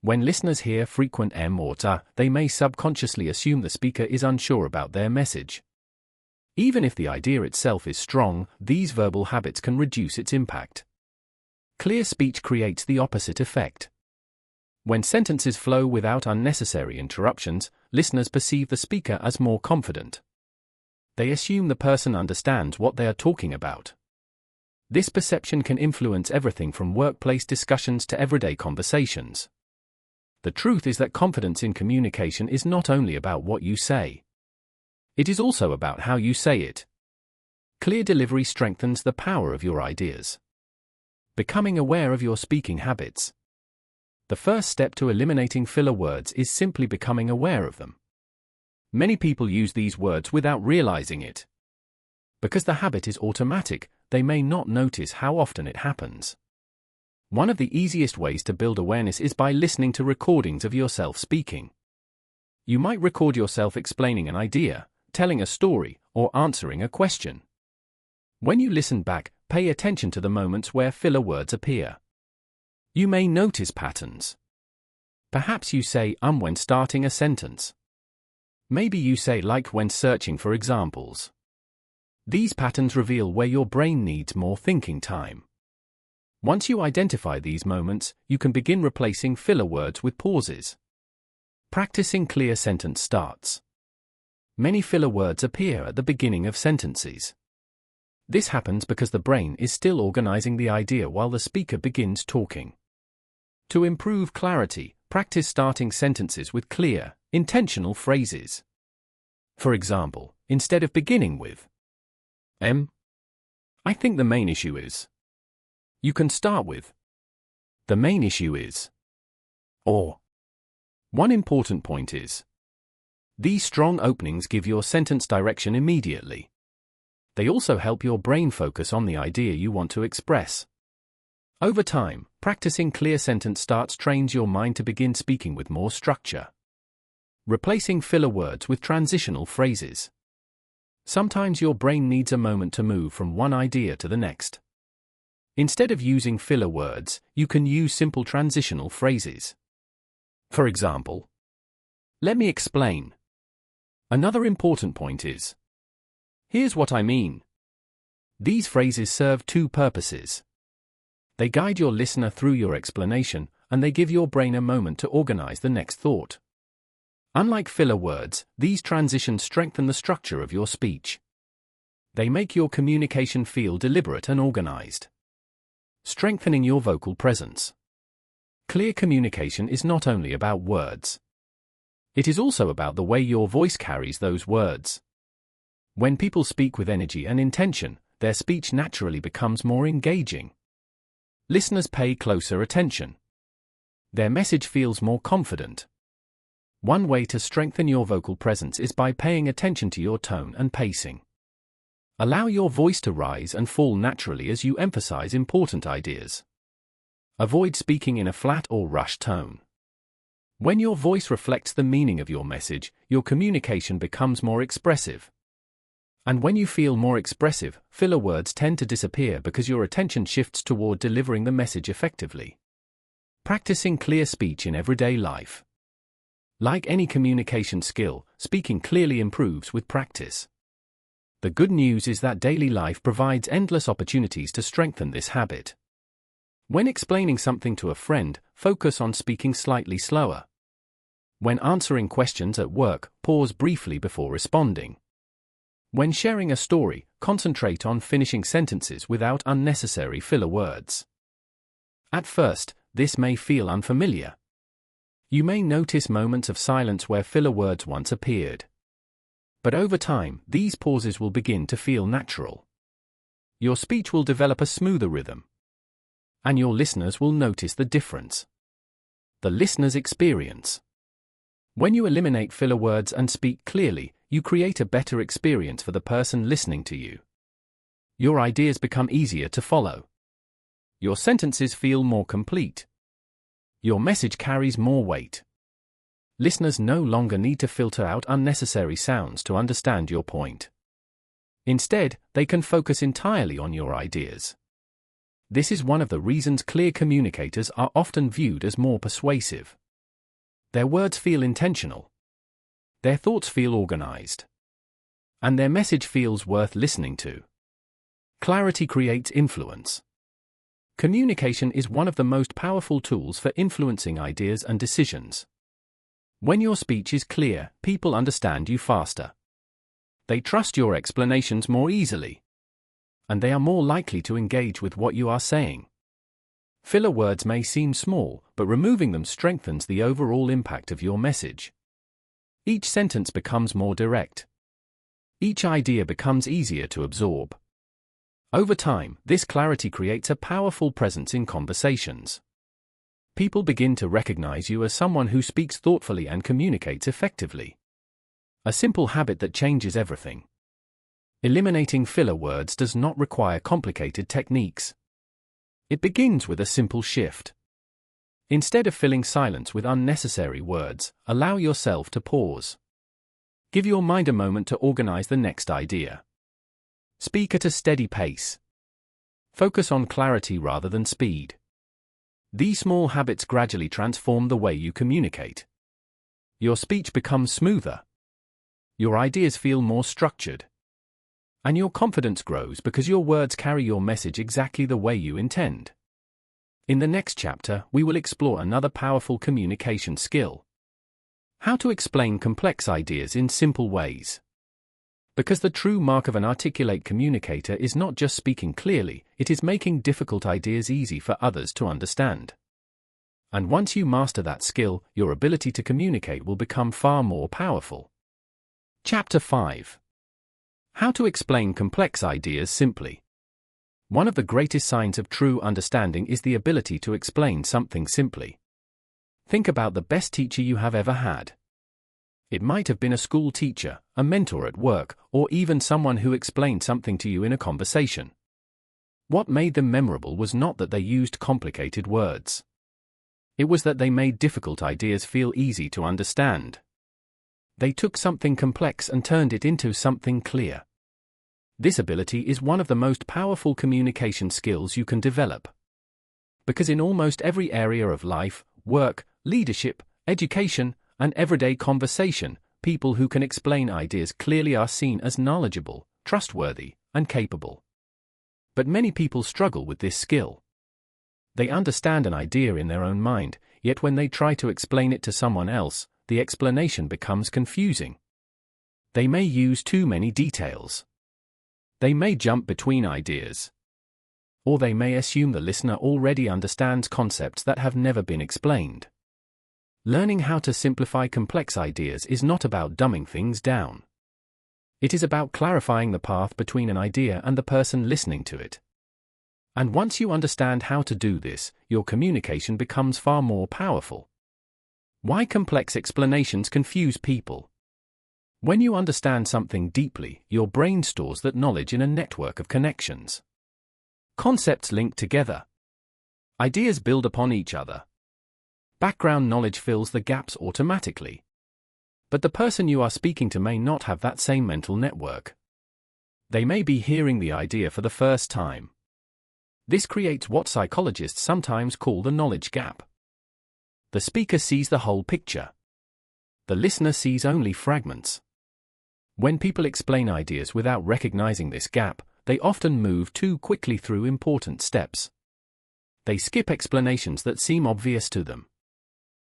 When listeners hear frequent m or ta, they may subconsciously assume the speaker is unsure about their message. Even if the idea itself is strong, these verbal habits can reduce its impact. Clear speech creates the opposite effect. When sentences flow without unnecessary interruptions, listeners perceive the speaker as more confident. They assume the person understands what they are talking about. This perception can influence everything from workplace discussions to everyday conversations. The truth is that confidence in communication is not only about what you say. It is also about how you say it. Clear delivery strengthens the power of your ideas. Becoming aware of your speaking habits. The first step to eliminating filler words is simply becoming aware of them. Many people use these words without realizing it. Because the habit is automatic, they may not notice how often it happens. One of the easiest ways to build awareness is by listening to recordings of yourself speaking. You might record yourself explaining an idea, telling a story, or answering a question. When you listen back, pay attention to the moments where filler words appear. You may notice patterns. Perhaps you say when starting a sentence. Maybe you say like when searching for examples. These patterns reveal where your brain needs more thinking time. Once you identify these moments, you can begin replacing filler words with pauses. Practicing clear sentence starts. Many filler words appear at the beginning of sentences. This happens because the brain is still organizing the idea while the speaker begins talking. To improve clarity, practice starting sentences with clear, intentional phrases. For example, instead of beginning with I think the main issue is. You can start with the main issue is. Or one important point is. These strong openings give your sentence direction immediately. They also help your brain focus on the idea you want to express. Over time, practicing clear sentence starts trains your mind to begin speaking with more structure. Replacing filler words with transitional phrases. Sometimes your brain needs a moment to move from one idea to the next. Instead of using filler words, you can use simple transitional phrases. For example, let me explain. Another important point is. Here's what I mean. These phrases serve two purposes. They guide your listener through your explanation, and they give your brain a moment to organize the next thought. Unlike filler words, these transitions strengthen the structure of your speech. They make your communication feel deliberate and organized. Strengthening your vocal presence. Clear communication is not only about words. It is also about the way your voice carries those words. When people speak with energy and intention, their speech naturally becomes more engaging. Listeners pay closer attention. Their message feels more confident. One way to strengthen your vocal presence is by paying attention to your tone and pacing. Allow your voice to rise and fall naturally as you emphasize important ideas. Avoid speaking in a flat or rushed tone. When your voice reflects the meaning of your message, your communication becomes more expressive. And when you feel more expressive, filler words tend to disappear because your attention shifts toward delivering the message effectively. Practicing clear speech in everyday life. Like any communication skill, speaking clearly improves with practice. The good news is that daily life provides endless opportunities to strengthen this habit. When explaining something to a friend, focus on speaking slightly slower. When answering questions at work, pause briefly before responding. When sharing a story, concentrate on finishing sentences without unnecessary filler words. At first, this may feel unfamiliar. You may notice moments of silence where filler words once appeared. But over time, these pauses will begin to feel natural. Your speech will develop a smoother rhythm. And your listeners will notice the difference. The listener's experience. When you eliminate filler words and speak clearly, you create a better experience for the person listening to you. Your ideas become easier to follow. Your sentences feel more complete. Your message carries more weight. Listeners no longer need to filter out unnecessary sounds to understand your point. Instead, they can focus entirely on your ideas. This is one of the reasons clear communicators are often viewed as more persuasive. Their words feel intentional. Their thoughts feel organized. And their message feels worth listening to. Clarity creates influence. Communication is one of the most powerful tools for influencing ideas and decisions. When your speech is clear, people understand you faster. They trust your explanations more easily. And they are more likely to engage with what you are saying. Filler words may seem small, but removing them strengthens the overall impact of your message. Each sentence becomes more direct. Each idea becomes easier to absorb. Over time, this clarity creates a powerful presence in conversations. People begin to recognize you as someone who speaks thoughtfully and communicates effectively. A simple habit that changes everything. Eliminating filler words does not require complicated techniques. It begins with a simple shift. Instead of filling silence with unnecessary words, allow yourself to pause. Give your mind a moment to organize the next idea. Speak at a steady pace. Focus on clarity rather than speed. These small habits gradually transform the way you communicate. Your speech becomes smoother. Your ideas feel more structured. And your confidence grows because your words carry your message exactly the way you intend. In the next chapter, we will explore another powerful communication skill. How to explain complex ideas in simple ways. Because the true mark of an articulate communicator is not just speaking clearly, it is making difficult ideas easy for others to understand. And once you master that skill, your ability to communicate will become far more powerful. Chapter 5. How to explain complex ideas simply. One of the greatest signs of true understanding is the ability to explain something simply. Think about the best teacher you have ever had. It might have been a school teacher, a mentor at work, or even someone who explained something to you in a conversation. What made them memorable was not that they used complicated words. It was that they made difficult ideas feel easy to understand. They took something complex and turned it into something clear. This ability is one of the most powerful communication skills you can develop. Because in almost every area of life, work, leadership, education, and everyday conversation, people who can explain ideas clearly are seen as knowledgeable, trustworthy, and capable. But many people struggle with this skill. They understand an idea in their own mind, yet when they try to explain it to someone else, the explanation becomes confusing. They may use too many details. They may jump between ideas. Or they may assume the listener already understands concepts that have never been explained. Learning how to simplify complex ideas is not about dumbing things down. It is about clarifying the path between an idea and the person listening to it. And once you understand how to do this, your communication becomes far more powerful. Why complex explanations confuse people? When you understand something deeply, your brain stores that knowledge in a network of connections. Concepts link together. Ideas build upon each other. Background knowledge fills the gaps automatically. But the person you are speaking to may not have that same mental network. They may be hearing the idea for the first time. This creates what psychologists sometimes call the knowledge gap. The speaker sees the whole picture. The listener sees only fragments. When people explain ideas without recognizing this gap, they often move too quickly through important steps. They skip explanations that seem obvious to them.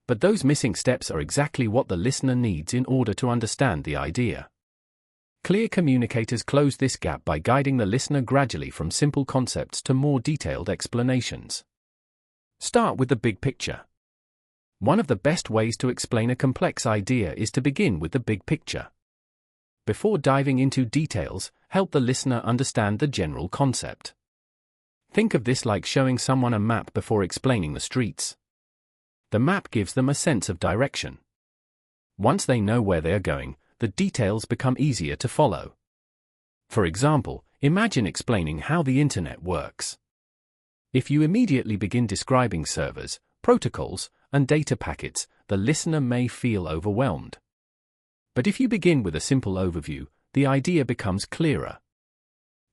But those missing steps are exactly what the listener needs in order to understand the idea. Clear communicators close this gap by guiding the listener gradually from simple concepts to more detailed explanations. Start with the big picture. One of the best ways to explain a complex idea is to begin with the big picture. Before diving into details, help the listener understand the general concept. Think of this like showing someone a map before explaining the streets. The map gives them a sense of direction. Once they know where they are going, the details become easier to follow. For example, imagine explaining how the internet works. If you immediately begin describing servers, protocols, and data packets, the listener may feel overwhelmed. But if you begin with a simple overview, the idea becomes clearer.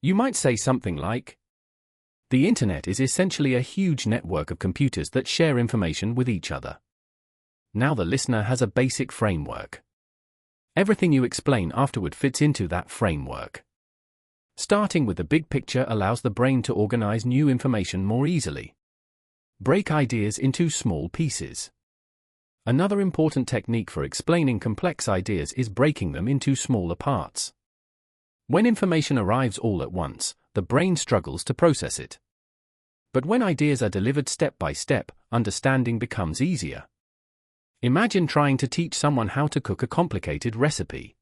You might say something like, "The internet is essentially a huge network of computers that share information with each other." Now the listener has a basic framework. Everything you explain afterward fits into that framework. Starting with the big picture allows the brain to organize new information more easily. Break ideas into small pieces. Another important technique for explaining complex ideas is breaking them into smaller parts. When information arrives all at once, the brain struggles to process it. But when ideas are delivered step by step, understanding becomes easier. Imagine trying to teach someone how to cook a complicated recipe.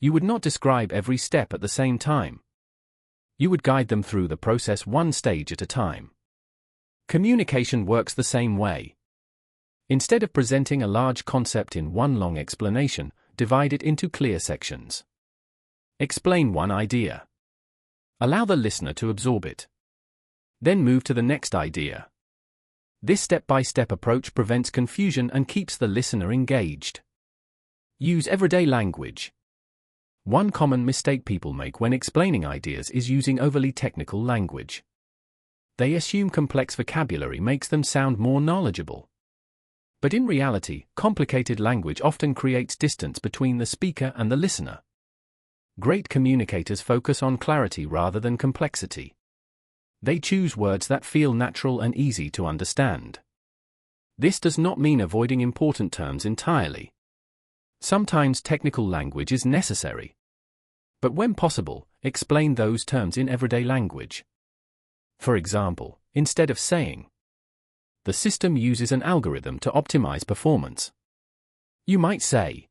You would not describe every step at the same time. You would guide them through the process one stage at a time. Communication works the same way. Instead of presenting a large concept in one long explanation, divide it into clear sections. Explain one idea. Allow the listener to absorb it. Then move to the next idea. This step-by-step approach prevents confusion and keeps the listener engaged. Use everyday language. One common mistake people make when explaining ideas is using overly technical language. They assume complex vocabulary makes them sound more knowledgeable. But in reality, complicated language often creates distance between the speaker and the listener. Great communicators focus on clarity rather than complexity. They choose words that feel natural and easy to understand. This does not mean avoiding important terms entirely. Sometimes technical language is necessary. But when possible, explain those terms in everyday language. For example, instead of saying, "The system uses an algorithm to optimize performance," you might say,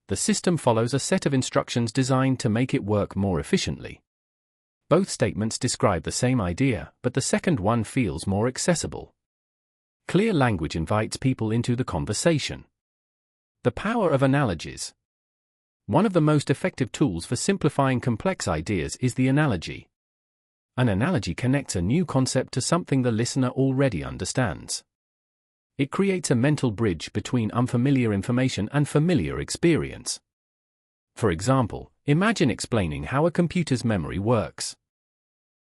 "The system follows a set of instructions designed to make it work more efficiently." Both statements describe the same idea, but the second one feels more accessible. Clear language invites people into the conversation. The power of analogies. One of the most effective tools for simplifying complex ideas is the analogy. An analogy connects a new concept to something the listener already understands. It creates a mental bridge between unfamiliar information and familiar experience. For example, imagine explaining how a computer's memory works.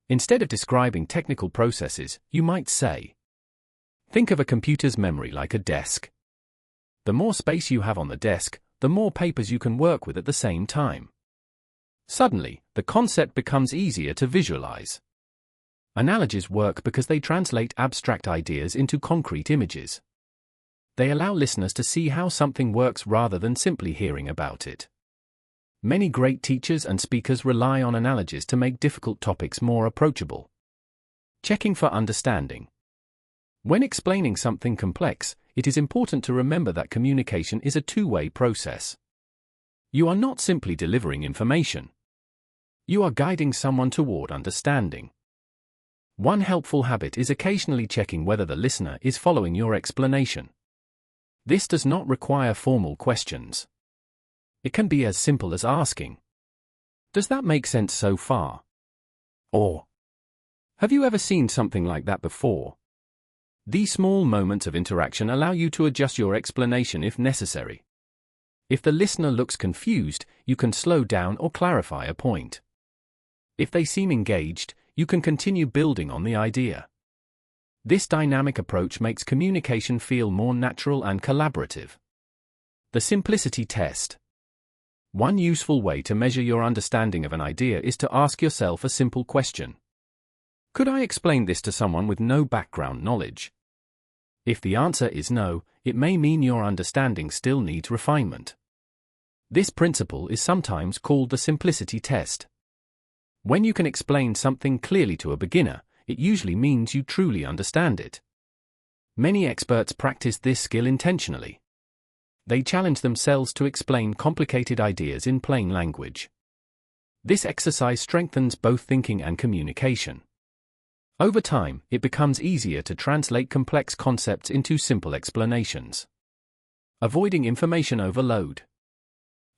Instead of describing technical processes, you might say, "Think of a computer's memory like a desk. The more space you have on the desk, the more papers you can work with at the same time." Suddenly, the concept becomes easier to visualize. Analogies work because they translate abstract ideas into concrete images. They allow listeners to see how something works rather than simply hearing about it. Many great teachers and speakers rely on analogies to make difficult topics more approachable. Checking for understanding. When explaining something complex, it is important to remember that communication is a two-way process. You are not simply delivering information. You are guiding someone toward understanding. One helpful habit is occasionally checking whether the listener is following your explanation. This does not require formal questions. It can be as simple as asking, "Does that make sense so far?" Or, "Have you ever seen something like that before?" These small moments of interaction allow you to adjust your explanation if necessary. If the listener looks confused, you can slow down or clarify a point. If they seem engaged, you can continue building on the idea. This dynamic approach makes communication feel more natural and collaborative. The simplicity test. One useful way to measure your understanding of an idea is to ask yourself a simple question. Could I explain this to someone with no background knowledge? If the answer is no, it may mean your understanding still needs refinement. This principle is sometimes called the simplicity test. When you can explain something clearly to a beginner, it usually means you truly understand it. Many experts practice this skill intentionally. They challenge themselves to explain complicated ideas in plain language. This exercise strengthens both thinking and communication. Over time, it becomes easier to translate complex concepts into simple explanations. Avoiding information overload.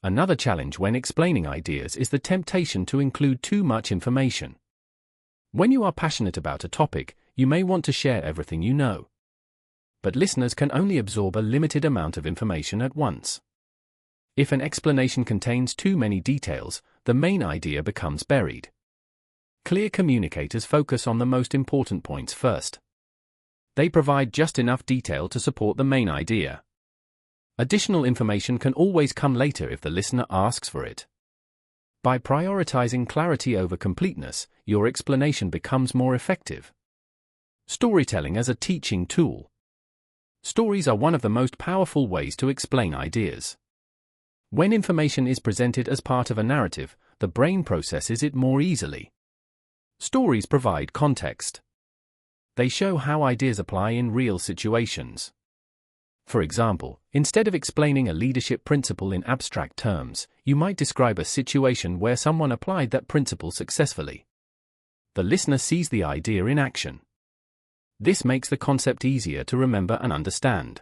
Another challenge when explaining ideas is the temptation to include too much information. When you are passionate about a topic, you may want to share everything you know. But listeners can only absorb a limited amount of information at once. If an explanation contains too many details, the main idea becomes buried. Clear communicators focus on the most important points first. They provide just enough detail to support the main idea. Additional information can always come later if the listener asks for it. By prioritizing clarity over completeness, your explanation becomes more effective. Storytelling as a teaching tool. Stories are one of the most powerful ways to explain ideas. When information is presented as part of a narrative, the brain processes it more easily. Stories provide context. They show how ideas apply in real situations. For example, instead of explaining a leadership principle in abstract terms, you might describe a situation where someone applied that principle successfully. The listener sees the idea in action. This makes the concept easier to remember and understand.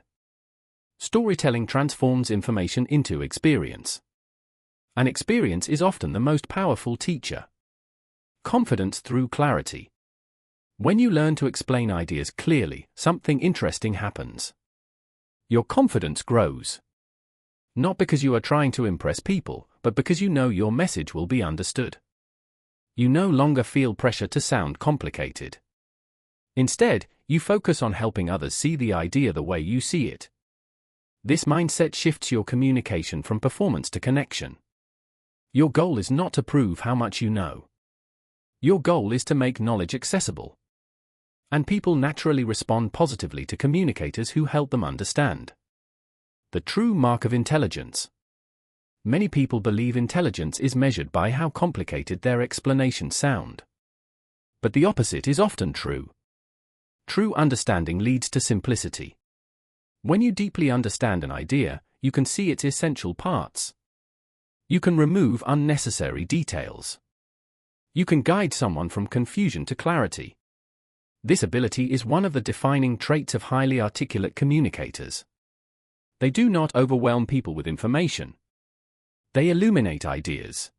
Storytelling transforms information into experience. An experience is often the most powerful teacher. Confidence through clarity. When you learn to explain ideas clearly, something interesting happens. Your confidence grows. Not because you are trying to impress people, but because you know your message will be understood. You no longer feel pressure to sound complicated. Instead, you focus on helping others see the idea the way you see it. This mindset shifts your communication from performance to connection. Your goal is not to prove how much you know. Your goal is to make knowledge accessible. And people naturally respond positively to communicators who help them understand. The true mark of intelligence. Many people believe intelligence is measured by how complicated their explanations sound. But the opposite is often true. True understanding leads to simplicity. When you deeply understand an idea, you can see its essential parts. You can remove unnecessary details. You can guide someone from confusion to clarity. This ability is one of the defining traits of highly articulate communicators. They do not overwhelm people with information. They illuminate ideas,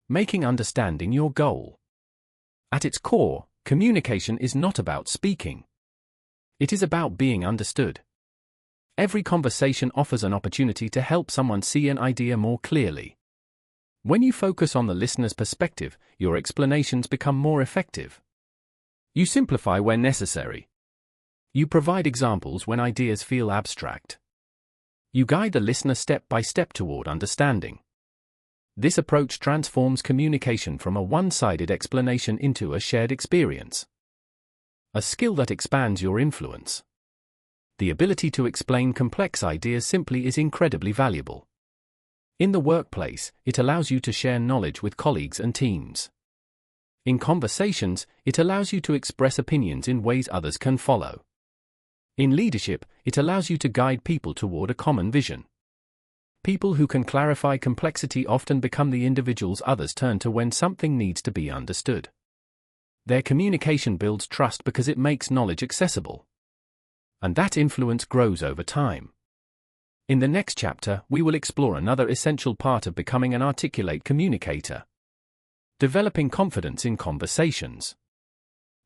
making understanding your goal. At its core, communication is not about speaking. It is about being understood. Every conversation offers an opportunity to help someone see an idea more clearly. When you focus on the listener's perspective, your explanations become more effective. You simplify where necessary. You provide examples when ideas feel abstract. You guide the listener step by step toward understanding. This approach transforms communication from a one-sided explanation into a shared experience. A skill that expands your influence. The ability to explain complex ideas simply is incredibly valuable. In the workplace, it allows you to share knowledge with colleagues and teams. In conversations, it allows you to express opinions in ways others can follow. In leadership, it allows you to guide people toward a common vision. People who can clarify complexity often become the individuals others turn to when something needs to be understood. Their communication builds trust because it makes knowledge accessible. And that influence grows over time. In the next chapter, we will explore another essential part of becoming an articulate communicator. Developing confidence in conversations.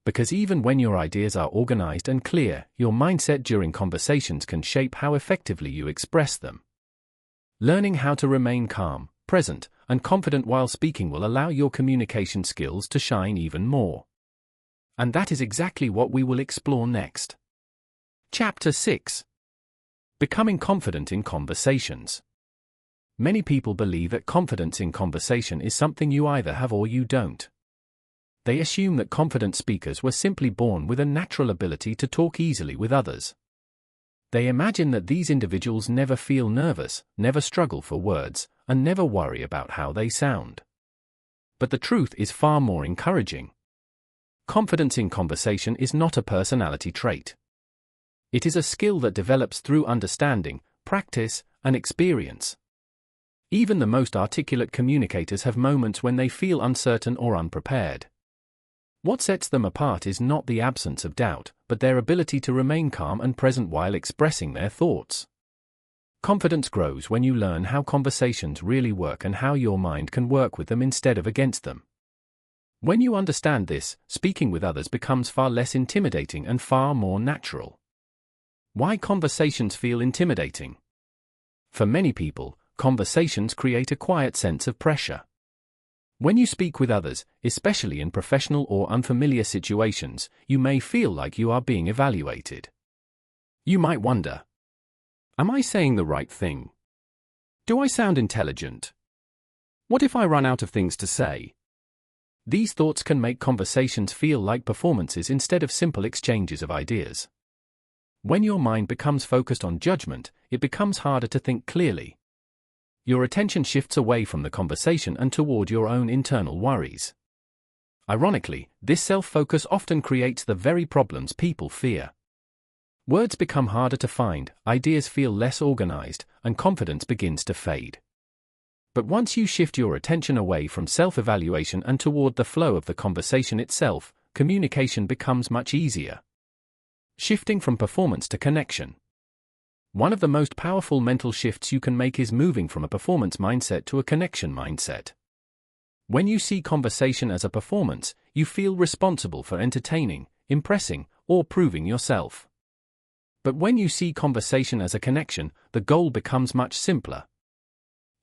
Because even when your ideas are organized and clear, your mindset during conversations can shape how effectively you express them. Learning how to remain calm, present, and confident while speaking will allow your communication skills to shine even more. And that is exactly what we will explore next. Chapter 6. Becoming confident in conversations. Many people believe that confidence in conversation is something you either have or you don't. They assume that confident speakers were simply born with a natural ability to talk easily with others. They imagine that these individuals never feel nervous, never struggle for words, and never worry about how they sound. But the truth is far more encouraging. Confidence in conversation is not a personality trait. It is a skill that develops through understanding, practice, and experience. Even the most articulate communicators have moments when they feel uncertain or unprepared. What sets them apart is not the absence of doubt, but their ability to remain calm and present while expressing their thoughts. Confidence grows when you learn how conversations really work and how your mind can work with them instead of against them. When you understand this, speaking with others becomes far less intimidating and far more natural. Why conversations feel intimidating. For many people, conversations create a quiet sense of pressure. When you speak with others, especially in professional or unfamiliar situations, you may feel like you are being evaluated. You might wonder, am I saying the right thing? Do I sound intelligent? What if I run out of things to say? These thoughts can make conversations feel like performances instead of simple exchanges of ideas. When your mind becomes focused on judgment, it becomes harder to think clearly. Your attention shifts away from the conversation and toward your own internal worries. Ironically, this self-focus often creates the very problems people fear. Words become harder to find, ideas feel less organized, and confidence begins to fade. But once you shift your attention away from self-evaluation and toward the flow of the conversation itself, communication becomes much easier. Shifting from performance to connection. One of the most powerful mental shifts you can make is moving from a performance mindset to a connection mindset. When you see conversation as a performance, you feel responsible for entertaining, impressing, or proving yourself. But when you see conversation as a connection, the goal becomes much simpler.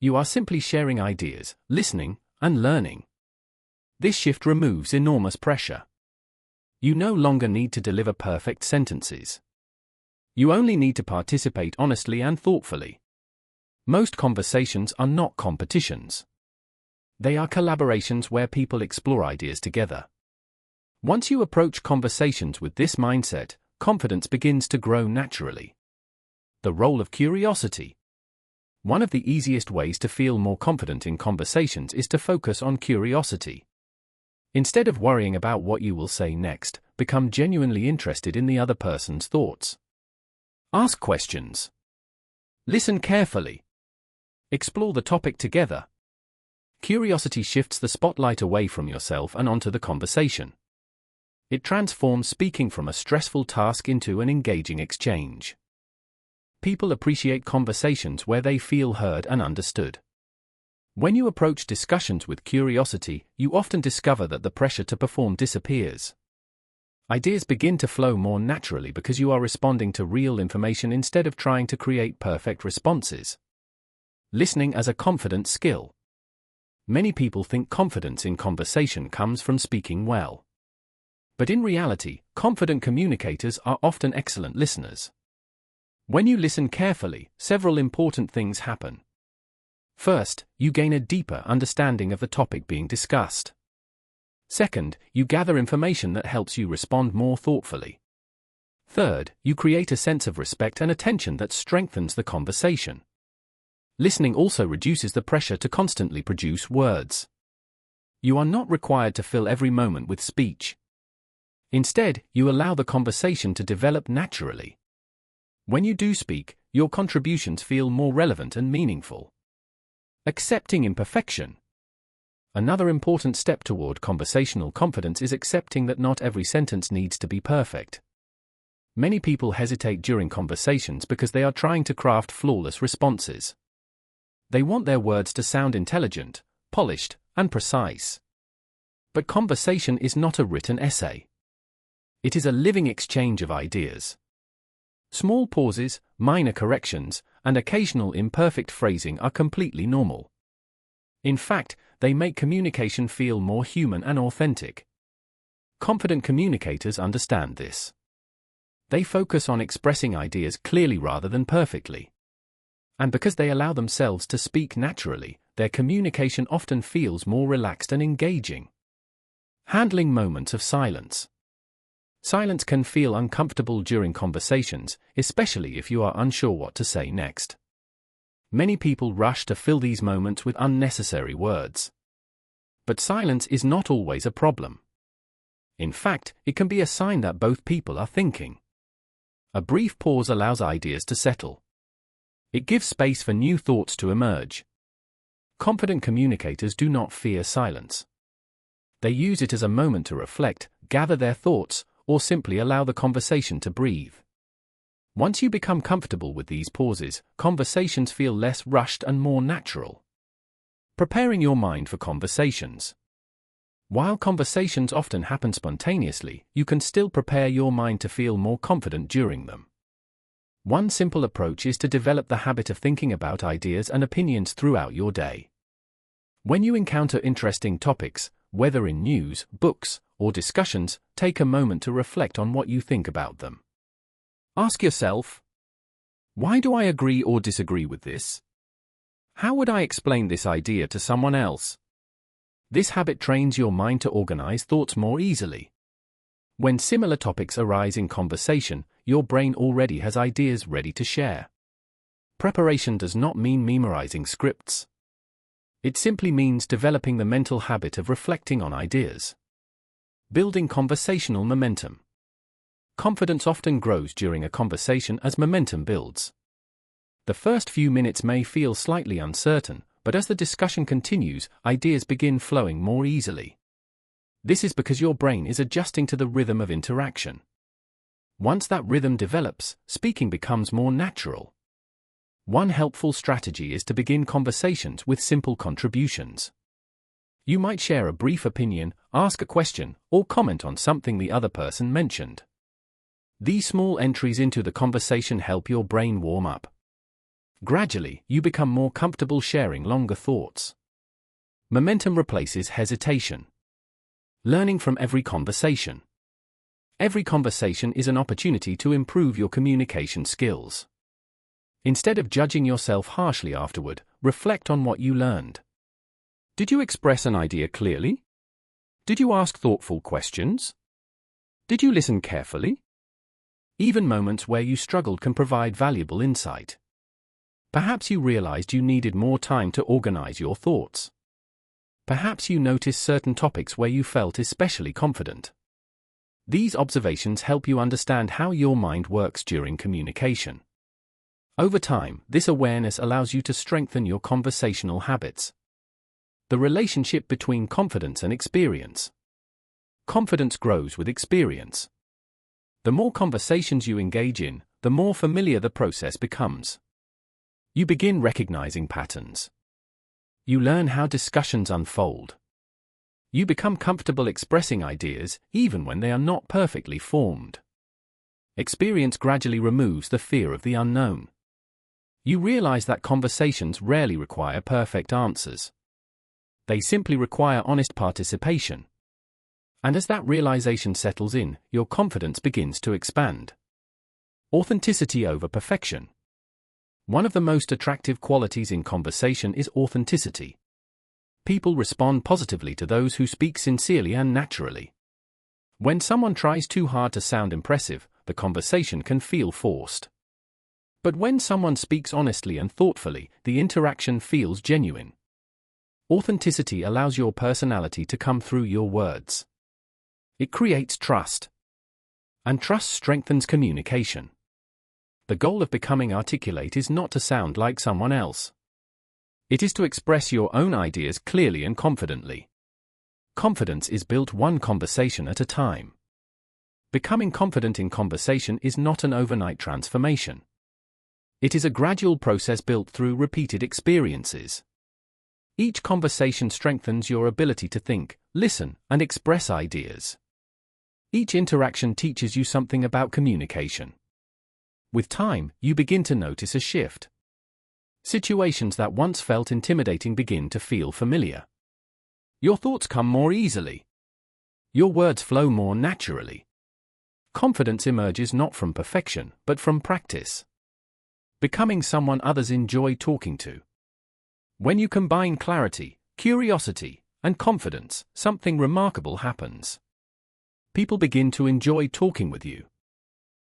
You are simply sharing ideas, listening, and learning. This shift removes enormous pressure. You no longer need to deliver perfect sentences. You only need to participate honestly and thoughtfully. Most conversations are not competitions. They are collaborations where people explore ideas together. Once you approach conversations with this mindset, confidence begins to grow naturally. The role of curiosity. One of the easiest ways to feel more confident in conversations is to focus on curiosity. Instead of worrying about what you will say next, become genuinely interested in the other person's thoughts. Ask questions. Listen carefully. Explore the topic together. Curiosity shifts the spotlight away from yourself and onto the conversation. It transforms speaking from a stressful task into an engaging exchange. People appreciate conversations where they feel heard and understood. When you approach discussions with curiosity, you often discover that the pressure to perform disappears. Ideas begin to flow more naturally because you are responding to real information instead of trying to create perfect responses. Listening as a confidence skill. Many people think confidence in conversation comes from speaking well. But in reality, confident communicators are often excellent listeners. When you listen carefully, several important things happen. First, you gain a deeper understanding of the topic being discussed. Second, you gather information that helps you respond more thoughtfully. Third, you create a sense of respect and attention that strengthens the conversation. Listening also reduces the pressure to constantly produce words. You are not required to fill every moment with speech. Instead, you allow the conversation to develop naturally. When you do speak, your contributions feel more relevant and meaningful. Accepting imperfection. Another important step toward conversational confidence is accepting that not every sentence needs to be perfect. Many people hesitate during conversations because they are trying to craft flawless responses. They want their words to sound intelligent, polished, and precise. But conversation is not a written essay. It is a living exchange of ideas. Small pauses, minor corrections, and occasional imperfect phrasing are completely normal. In fact, they make communication feel more human and authentic. Confident communicators understand this. They focus on expressing ideas clearly rather than perfectly. And because they allow themselves to speak naturally, their communication often feels more relaxed and engaging. Handling moments of silence. Silence can feel uncomfortable during conversations, especially if you are unsure what to say next. Many people rush to fill these moments with unnecessary words. But silence is not always a problem. In fact, it can be a sign that both people are thinking. A brief pause allows ideas to settle. It gives space for new thoughts to emerge. Confident communicators do not fear silence. They use it as a moment to reflect, gather their thoughts, or simply allow the conversation to breathe. Once you become comfortable with these pauses, conversations feel less rushed and more natural. Preparing your mind for conversations. While conversations often happen spontaneously, you can still prepare your mind to feel more confident during them. One simple approach is to develop the habit of thinking about ideas and opinions throughout your day. When you encounter interesting topics, whether in news, books, or discussions, take a moment to reflect on what you think about them. Ask yourself, why do I agree or disagree with this? How would I explain this idea to someone else? This habit trains your mind to organize thoughts more easily. When similar topics arise in conversation, your brain already has ideas ready to share. Preparation does not mean memorizing scripts. It simply means developing the mental habit of reflecting on ideas. Building conversational momentum. Confidence often grows during a conversation as momentum builds. The first few minutes may feel slightly uncertain, but as the discussion continues, ideas begin flowing more easily. This is because your brain is adjusting to the rhythm of interaction. Once that rhythm develops, speaking becomes more natural. One helpful strategy is to begin conversations with simple contributions. You might share a brief opinion, ask a question, or comment on something the other person mentioned. These small entries into the conversation help your brain warm up. Gradually, you become more comfortable sharing longer thoughts. Momentum replaces hesitation. Learning from every conversation. Every conversation is an opportunity to improve your communication skills. Instead of judging yourself harshly afterward, reflect on what you learned. Did you express an idea clearly? Did you ask thoughtful questions? Did you listen carefully? Even moments where you struggled can provide valuable insight. Perhaps you realized you needed more time to organize your thoughts. Perhaps you noticed certain topics where you felt especially confident. These observations help you understand how your mind works during communication. Over time, this awareness allows you to strengthen your conversational habits. The relationship between confidence and experience. Confidence grows with experience. The more conversations you engage in, the more familiar the process becomes. You begin recognizing patterns. You learn how discussions unfold. You become comfortable expressing ideas, even when they are not perfectly formed. Experience gradually removes the fear of the unknown. You realize that conversations rarely require perfect answers. They simply require honest participation. And as that realization settles in, your confidence begins to expand. Authenticity over perfection. One of the most attractive qualities in conversation is authenticity. People respond positively to those who speak sincerely and naturally. When someone tries too hard to sound impressive, the conversation can feel forced. But when someone speaks honestly and thoughtfully, the interaction feels genuine. Authenticity allows your personality to come through your words. It creates trust. And trust strengthens communication. The goal of becoming articulate is not to sound like someone else. It is to express your own ideas clearly and confidently. Confidence is built one conversation at a time. Becoming confident in conversation is not an overnight transformation. It is a gradual process built through repeated experiences. Each conversation strengthens your ability to think, listen, and express ideas. Each interaction teaches you something about communication. With time, you begin to notice a shift. Situations that once felt intimidating begin to feel familiar. Your thoughts come more easily. Your words flow more naturally. Confidence emerges not from perfection, but from practice. Becoming someone others enjoy talking to. When you combine clarity, curiosity, and confidence, something remarkable happens. People begin to enjoy talking with you.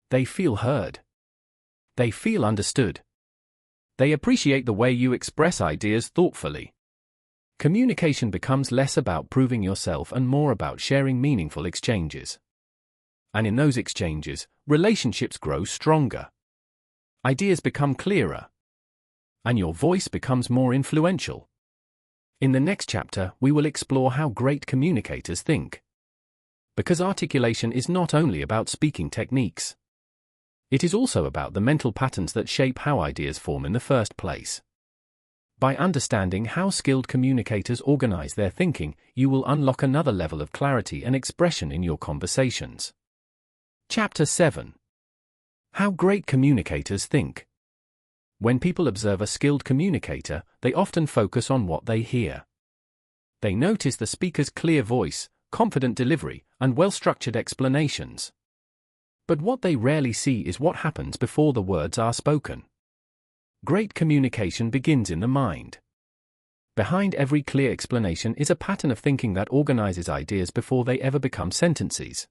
They feel heard. They feel understood. They appreciate the way you express ideas thoughtfully. Communication becomes less about proving yourself and more about sharing meaningful exchanges. And in those exchanges, relationships grow stronger. Ideas become clearer. And your voice becomes more influential. In the next chapter, we will explore how great communicators think. Because articulation is not only about speaking techniques. It is also about the mental patterns that shape how ideas form in the first place. By understanding how skilled communicators organize their thinking, you will unlock another level of clarity and expression in your conversations. Chapter 7. How great communicators think. When people observe a skilled communicator, they often focus on what they hear. They notice the speaker's clear voice, confident delivery, and well-structured explanations. But what they rarely see is what happens before the words are spoken. Great communication begins in the mind. Behind every clear explanation is a pattern of thinking that organizes ideas before they ever become sentences.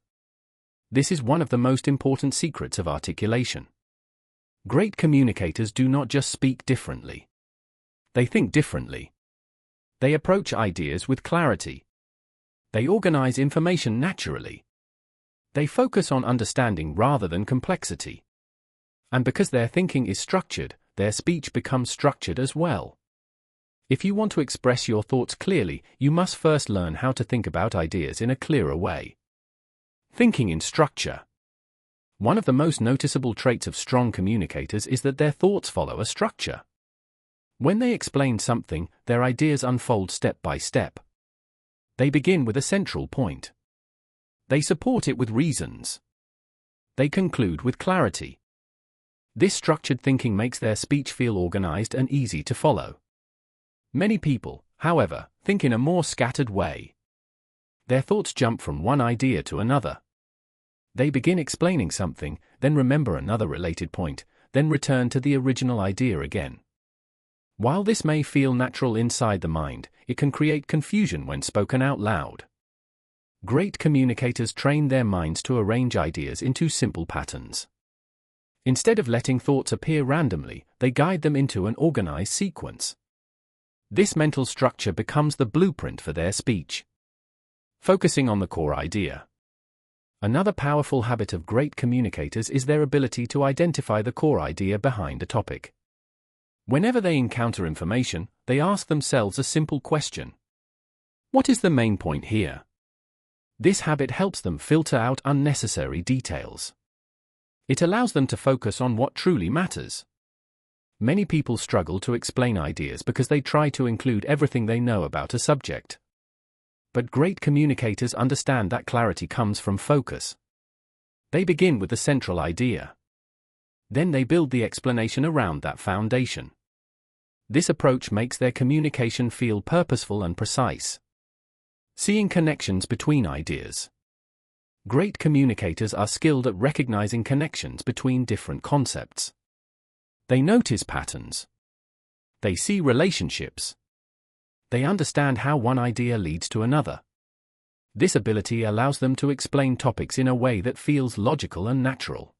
This is one of the most important secrets of articulation. Great communicators do not just speak differently. They think differently. They approach ideas with clarity. They organize information naturally. They focus on understanding rather than complexity. And because their thinking is structured, their speech becomes structured as well. If you want to express your thoughts clearly, you must first learn how to think about ideas in a clearer way. Thinking in structure. One of the most noticeable traits of strong communicators is that their thoughts follow a structure. When they explain something, their ideas unfold step by step. They begin with a central point. They support it with reasons. They conclude with clarity. This structured thinking makes their speech feel organized and easy to follow. Many people, however, think in a more scattered way. Their thoughts jump from one idea to another. They begin explaining something, then remember another related point, then return to the original idea again. While this may feel natural inside the mind, it can create confusion when spoken out loud. Great communicators train their minds to arrange ideas into simple patterns. Instead of letting thoughts appear randomly, they guide them into an organized sequence. This mental structure becomes the blueprint for their speech. Focusing on the core idea. Another powerful habit of great communicators is their ability to identify the core idea behind a topic. Whenever they encounter information, they ask themselves a simple question. What is the main point here? This habit helps them filter out unnecessary details. It allows them to focus on what truly matters. Many people struggle to explain ideas because they try to include everything they know about a subject. But great communicators understand that clarity comes from focus. They begin with the central idea. Then they build the explanation around that foundation. This approach makes their communication feel purposeful and precise. Seeing connections between ideas. Great communicators are skilled at recognizing connections between different concepts. They notice patterns. They see relationships. They understand how one idea leads to another. This ability allows them to explain topics in a way that feels logical and natural.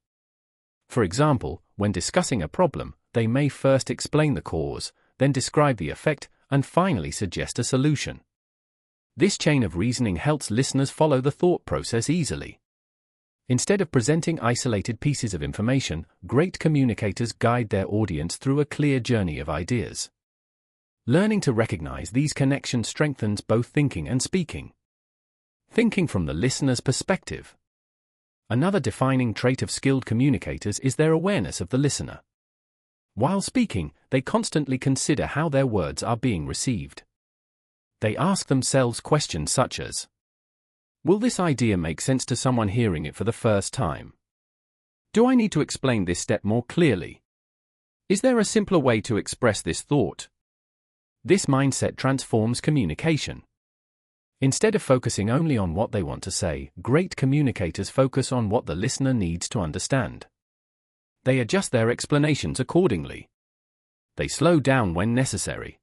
For example, when discussing a problem, they may first explain the cause, then describe the effect, and finally suggest a solution. This chain of reasoning helps listeners follow the thought process easily. Instead of presenting isolated pieces of information, great communicators guide their audience through a clear journey of ideas. Learning to recognize these connections strengthens both thinking and speaking. Thinking from the listener's perspective. Another defining trait of skilled communicators is their awareness of the listener. While speaking, they constantly consider how their words are being received. They ask themselves questions such as, will this idea make sense to someone hearing it for the first time? Do I need to explain this step more clearly? Is there a simpler way to express this thought? This mindset transforms communication. Instead of focusing only on what they want to say, great communicators focus on what the listener needs to understand. They adjust their explanations accordingly. They slow down when necessary.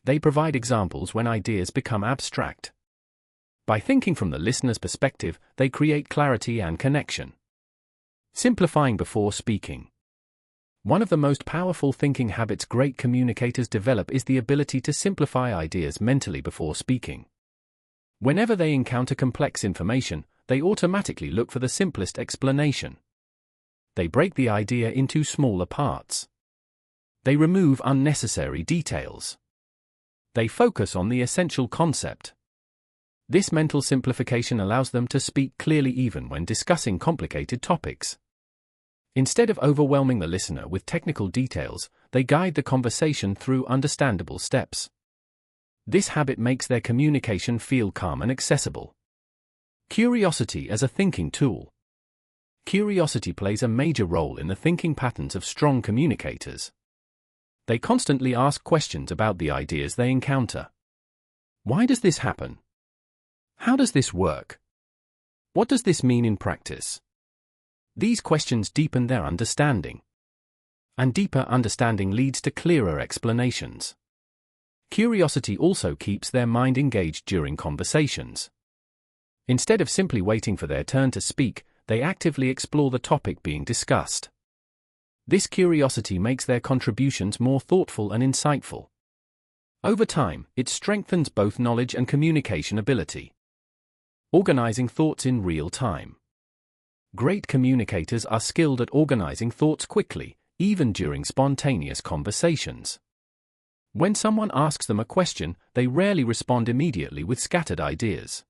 They provide examples when ideas become abstract. By thinking from the listener's perspective, they create clarity and connection. Simplifying before speaking. One of the most powerful thinking habits great communicators develop is the ability to simplify ideas mentally before speaking. Whenever they encounter complex information, they automatically look for the simplest explanation. They break the idea into smaller parts. They remove unnecessary details. They focus on the essential concept. This mental simplification allows them to speak clearly even when discussing complicated topics. Instead of overwhelming the listener with technical details, they guide the conversation through understandable steps. This habit makes their communication feel calm and accessible. Curiosity as a thinking tool. Curiosity plays a major role in the thinking patterns of strong communicators. They constantly ask questions about the ideas they encounter. Why does this happen? How does this work? What does this mean in practice? These questions deepen their understanding. And deeper understanding leads to clearer explanations. Curiosity also keeps their mind engaged during conversations. Instead of simply waiting for their turn to speak, they actively explore the topic being discussed. This curiosity makes their contributions more thoughtful and insightful. Over time, it strengthens both knowledge and communication ability. Organizing thoughts in real time. Great communicators are skilled at organizing thoughts quickly, even during spontaneous conversations. When someone asks them a question, they rarely respond immediately with scattered ideas.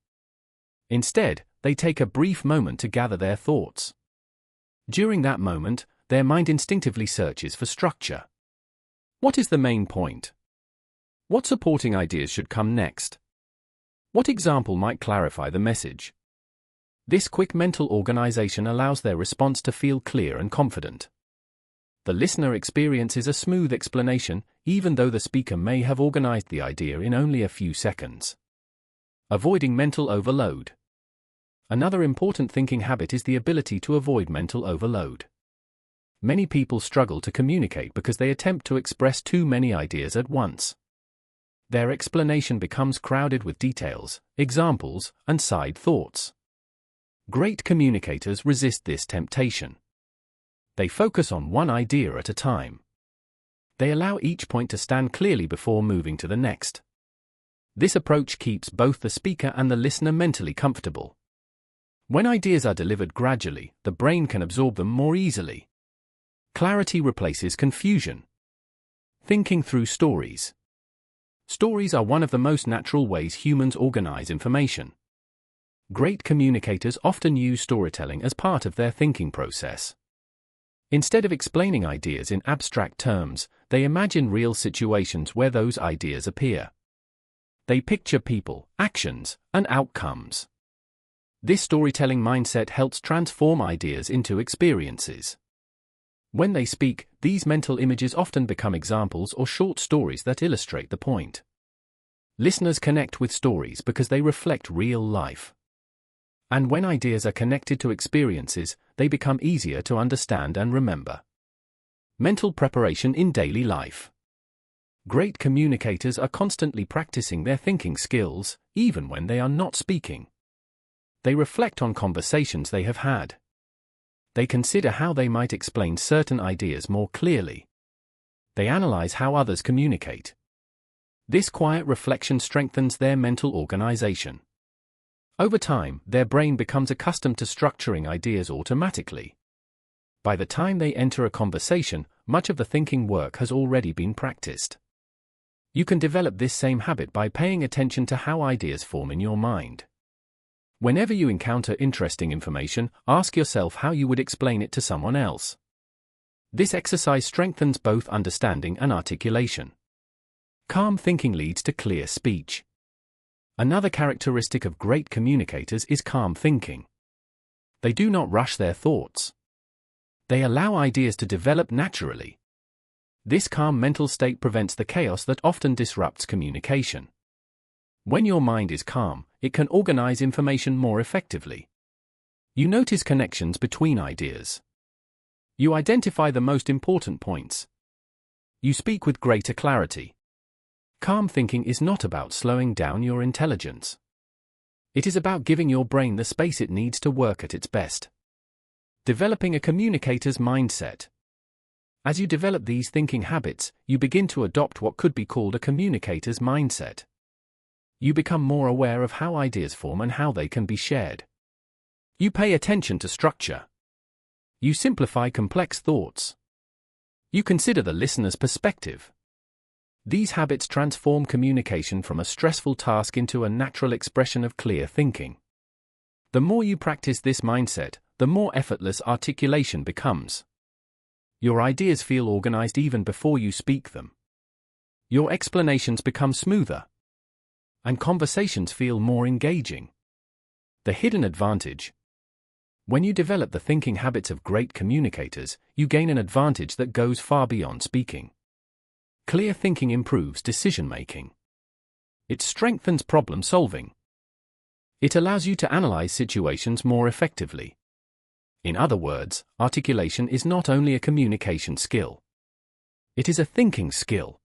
Instead, they take a brief moment to gather their thoughts. During that moment, their mind instinctively searches for structure. What is the main point? What supporting ideas should come next? What example might clarify the message? This quick mental organization allows their response to feel clear and confident. The listener experiences a smooth explanation, even though the speaker may have organized the idea in only a few seconds. Avoiding mental overload. Another important thinking habit is the ability to avoid mental overload. Many people struggle to communicate because they attempt to express too many ideas at once. Their explanation becomes crowded with details, examples, and side thoughts. Great communicators resist this temptation. They focus on one idea at a time. They allow each point to stand clearly before moving to the next. This approach keeps both the speaker and the listener mentally comfortable. When ideas are delivered gradually, the brain can absorb them more easily. Clarity replaces confusion. Thinking through stories. Stories are one of the most natural ways humans organize information. Great communicators often use storytelling as part of their thinking process. Instead of explaining ideas in abstract terms, they imagine real situations where those ideas appear. They picture people, actions, and outcomes. This storytelling mindset helps transform ideas into experiences. When they speak, these mental images often become examples or short stories that illustrate the point. Listeners connect with stories because they reflect real life. And when ideas are connected to experiences, they become easier to understand and remember. Mental preparation in daily life. Great communicators are constantly practicing their thinking skills, even when they are not speaking. They reflect on conversations they have had. They consider how they might explain certain ideas more clearly. They analyze how others communicate. This quiet reflection strengthens their mental organization. Over time, their brain becomes accustomed to structuring ideas automatically. By the time they enter a conversation, much of the thinking work has already been practiced. You can develop this same habit by paying attention to how ideas form in your mind. Whenever you encounter interesting information, ask yourself how you would explain it to someone else. This exercise strengthens both understanding and articulation. Calm thinking leads to clear speech. Another characteristic of great communicators is calm thinking. They do not rush their thoughts. They allow ideas to develop naturally. This calm mental state prevents the chaos that often disrupts communication. When your mind is calm, it can organize information more effectively. You notice connections between ideas. You identify the most important points. You speak with greater clarity. Calm thinking is not about slowing down your intelligence. It is about giving your brain the space it needs to work at its best. Developing a communicator's mindset. As you develop these thinking habits, you begin to adopt what could be called a communicator's mindset. You become more aware of how ideas form and how they can be shared. You pay attention to structure. You simplify complex thoughts. You consider the listener's perspective. These habits transform communication from a stressful task into a natural expression of clear thinking. The more you practice this mindset, the more effortless articulation becomes. Your ideas feel organized even before you speak them. Your explanations become smoother. And conversations feel more engaging. The hidden advantage. When you develop the thinking habits of great communicators, you gain an advantage that goes far beyond speaking. Clear thinking improves decision-making. It strengthens problem-solving. It allows you to analyze situations more effectively. In other words, articulation is not only a communication skill. It is a thinking skill.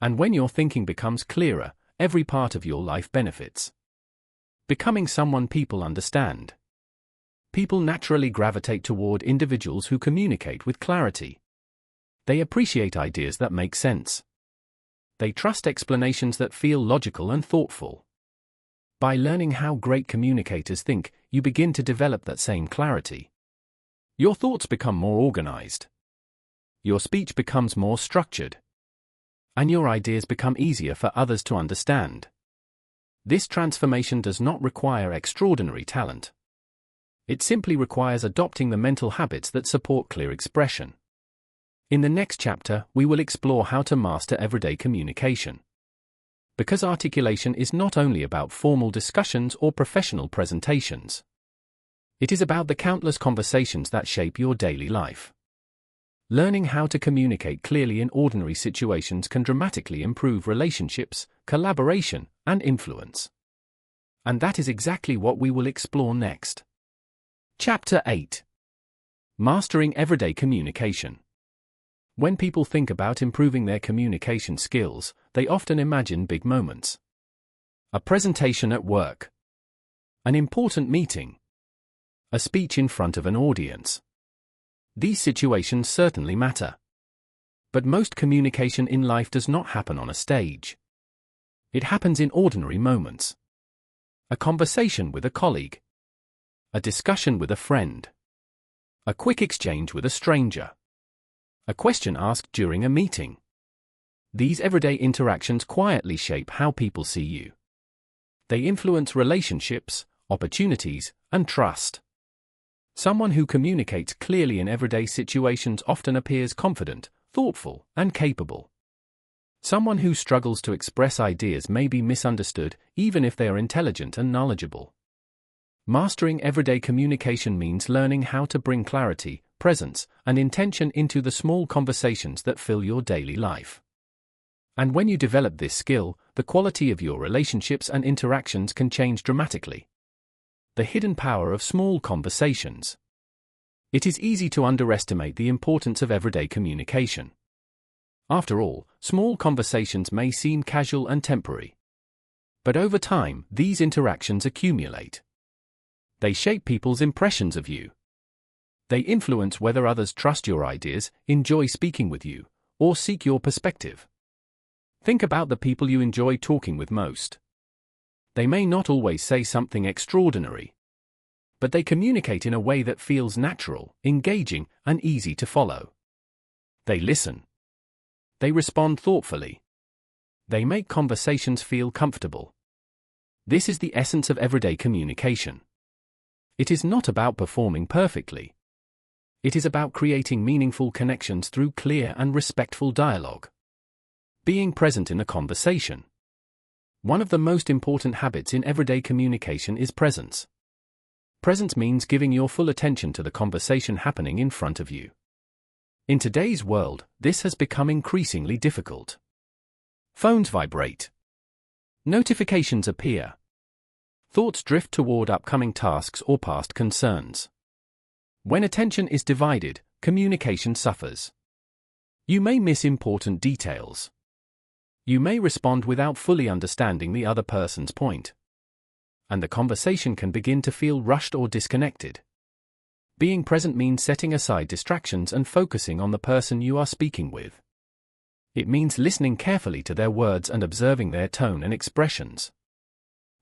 And when your thinking becomes clearer, every part of your life benefits. Becoming someone people understand. People naturally gravitate toward individuals who communicate with clarity. They appreciate ideas that make sense. They trust explanations that feel logical and thoughtful. By learning how great communicators think, you begin to develop that same clarity. Your thoughts become more organized. Your speech becomes more structured. And your ideas become easier for others to understand. This transformation does not require extraordinary talent. It simply requires adopting the mental habits that support clear expression. In the next chapter, we will explore how to master everyday communication. Because articulation is not only about formal discussions or professional presentations. It is about the countless conversations that shape your daily life. Learning how to communicate clearly in ordinary situations can dramatically improve relationships, collaboration, and influence. And that is exactly what we will explore next. Chapter 8. Mastering Everyday Communication. When people think about improving their communication skills, they often imagine big moments. A presentation at work. An important meeting. A speech in front of an audience. These situations certainly matter. But most communication in life does not happen on a stage. It happens in ordinary moments. A conversation with a colleague. A discussion with a friend. A quick exchange with a stranger. A question asked during a meeting. These everyday interactions quietly shape how people see you. They influence relationships, opportunities, and trust. Someone who communicates clearly in everyday situations often appears confident, thoughtful, and capable. Someone who struggles to express ideas may be misunderstood, even if they are intelligent and knowledgeable. Mastering everyday communication means learning how to bring clarity, presence, and intention into the small conversations that fill your daily life. And when you develop this skill, the quality of your relationships and interactions can change dramatically. The hidden power of small conversations. It is easy to underestimate the importance of everyday communication. After all, small conversations may seem casual and temporary. But over time, these interactions accumulate. They shape people's impressions of you. They influence whether others trust your ideas, enjoy speaking with you, or seek your perspective. Think about the people you enjoy talking with most. They may not always say something extraordinary, but they communicate in a way that feels natural, engaging, and easy to follow. They listen. They respond thoughtfully. They make conversations feel comfortable. This is the essence of everyday communication. It is not about performing perfectly. It is about creating meaningful connections through clear and respectful dialogue. Being present in a conversation. One of the most important habits in everyday communication is presence. Presence means giving your full attention to the conversation happening in front of you. In today's world, this has become increasingly difficult. Phones vibrate. Notifications appear. Thoughts drift toward upcoming tasks or past concerns. When attention is divided, communication suffers. You may miss important details. You may respond without fully understanding the other person's point. And the conversation can begin to feel rushed or disconnected. Being present means setting aside distractions and focusing on the person you are speaking with. It means listening carefully to their words and observing their tone and expressions.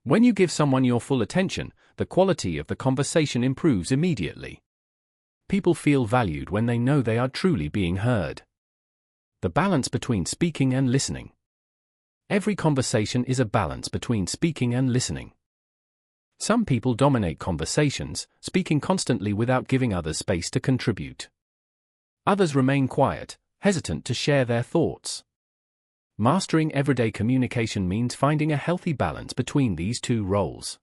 When you give someone your full attention, the quality of the conversation improves immediately. People feel valued when they know they are truly being heard. The balance between speaking and listening. Every conversation is a balance between speaking and listening. Some people dominate conversations, speaking constantly without giving others space to contribute. Others remain quiet, hesitant to share their thoughts. Mastering everyday communication means finding a healthy balance between these two roles.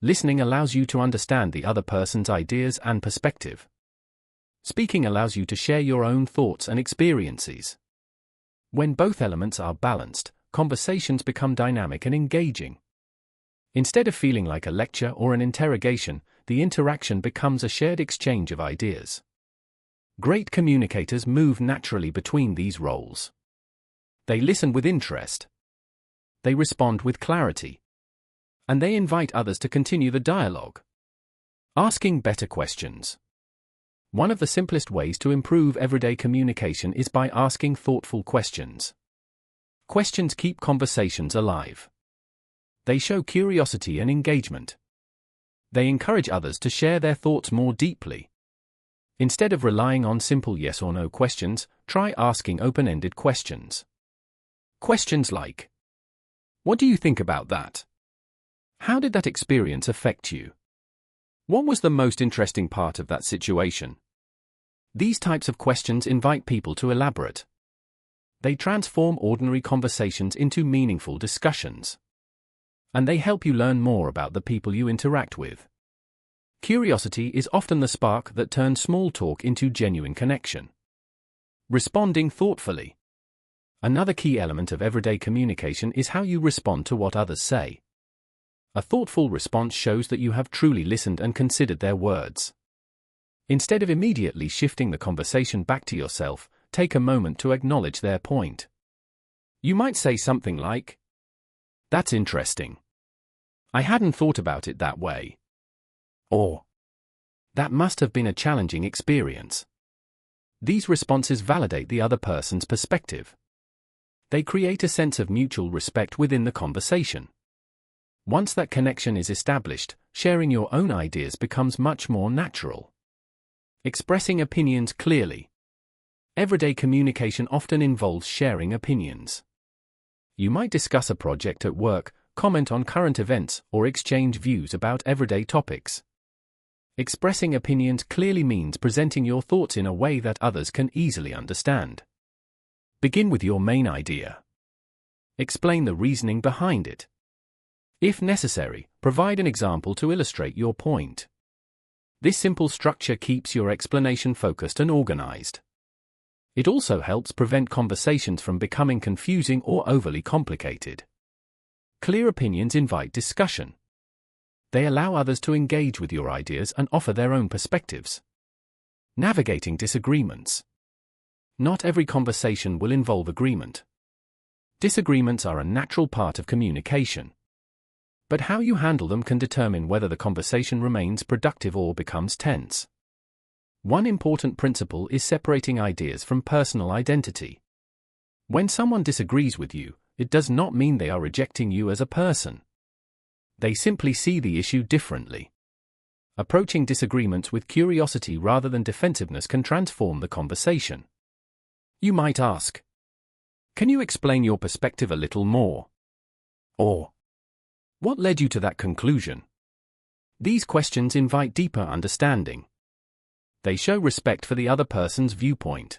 Listening allows you to understand the other person's ideas and perspective. Speaking allows you to share your own thoughts and experiences. When both elements are balanced, conversations become dynamic and engaging. Instead of feeling like a lecture or an interrogation, the interaction becomes a shared exchange of ideas. Great communicators move naturally between these roles. They listen with interest. They respond with clarity. And they invite others to continue the dialogue. Asking better questions. One of the simplest ways to improve everyday communication is by asking thoughtful questions. Questions keep conversations alive. They show curiosity and engagement. They encourage others to share their thoughts more deeply. Instead of relying on simple yes or no questions, try asking open-ended questions. Questions like, "What do you think about that? How did that experience affect you? What was the most interesting part of that situation?" These types of questions invite people to elaborate. They transform ordinary conversations into meaningful discussions. And they help you learn more about the people you interact with. Curiosity is often the spark that turns small talk into genuine connection. Responding thoughtfully. Another key element of everyday communication is how you respond to what others say. A thoughtful response shows that you have truly listened and considered their words. Instead of immediately shifting the conversation back to yourself, take a moment to acknowledge their point. You might say something like, "That's interesting. I hadn't thought about it that way." Or, "That must have been a challenging experience." These responses validate the other person's perspective. They create a sense of mutual respect within the conversation. Once that connection is established, sharing your own ideas becomes much more natural. Expressing opinions clearly. Everyday communication often involves sharing opinions. You might discuss a project at work, comment on current events, or exchange views about everyday topics. Expressing opinions clearly means presenting your thoughts in a way that others can easily understand. Begin with your main idea. Explain the reasoning behind it. If necessary, provide an example to illustrate your point. This simple structure keeps your explanation focused and organized. It also helps prevent conversations from becoming confusing or overly complicated. Clear opinions invite discussion. They allow others to engage with your ideas and offer their own perspectives. Navigating disagreements. Not every conversation will involve agreement. Disagreements are a natural part of communication. But how you handle them can determine whether the conversation remains productive or becomes tense. One important principle is separating ideas from personal identity. When someone disagrees with you, it does not mean they are rejecting you as a person. They simply see the issue differently. Approaching disagreements with curiosity rather than defensiveness can transform the conversation. You might ask, "Can you explain your perspective a little more?" Or, "What led you to that conclusion?" These questions invite deeper understanding. They show respect for the other person's viewpoint.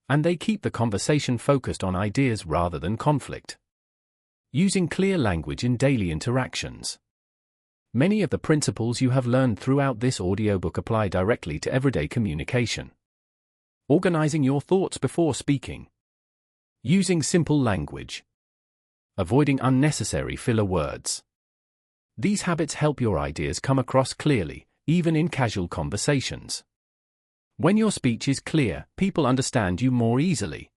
And they keep the conversation focused on ideas rather than conflict. Using clear language in daily interactions. Many of the principles you have learned throughout this audiobook apply directly to everyday communication. Organizing your thoughts before speaking. Using simple language. Avoiding unnecessary filler words. These habits help your ideas come across clearly, even in casual conversations. When your speech is clear, people understand you more easily.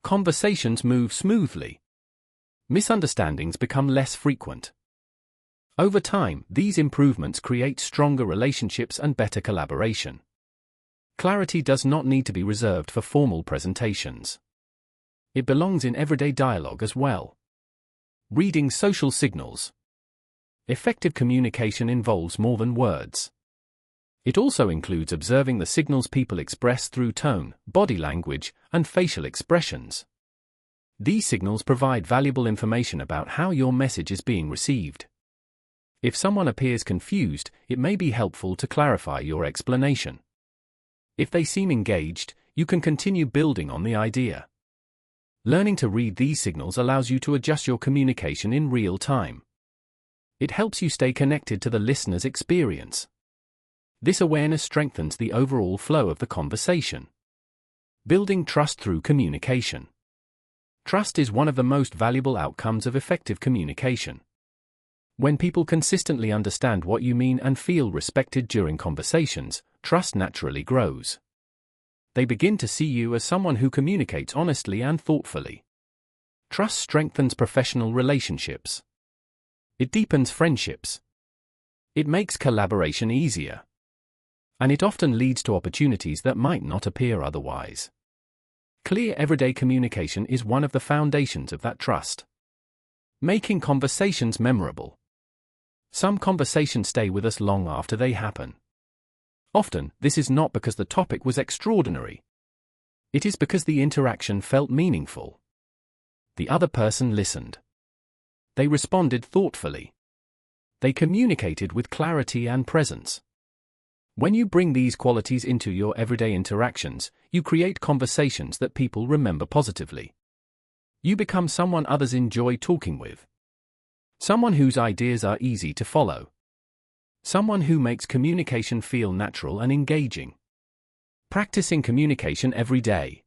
Conversations move smoothly. Misunderstandings become less frequent. Over time, these improvements create stronger relationships and better collaboration. Clarity does not need to be reserved for formal presentations. It belongs in everyday dialogue as well. Reading social signals. Effective communication involves more than words. It also includes observing the signals people express through tone, body language, and facial expressions. These signals provide valuable information about how your message is being received. If someone appears confused, it may be helpful to clarify your explanation. If they seem engaged, you can continue building on the idea. Learning to read these signals allows you to adjust your communication in real time. It helps you stay connected to the listener's experience. This awareness strengthens the overall flow of the conversation. Building trust through communication. Trust is one of the most valuable outcomes of effective communication. When people consistently understand what you mean and feel respected during conversations, trust naturally grows. They begin to see you as someone who communicates honestly and thoughtfully. Trust strengthens professional relationships. It deepens friendships. It makes collaboration easier. And it often leads to opportunities that might not appear otherwise. Clear everyday communication is one of the foundations of that trust. Making conversations memorable. Some conversations stay with us long after they happen. Often, this is not because the topic was extraordinary. It is because the interaction felt meaningful. The other person listened. They responded thoughtfully. They communicated with clarity and presence. When you bring these qualities into your everyday interactions, you create conversations that people remember positively. You become someone others enjoy talking with. Someone whose ideas are easy to follow. Someone who makes communication feel natural and engaging. Practicing communication every day.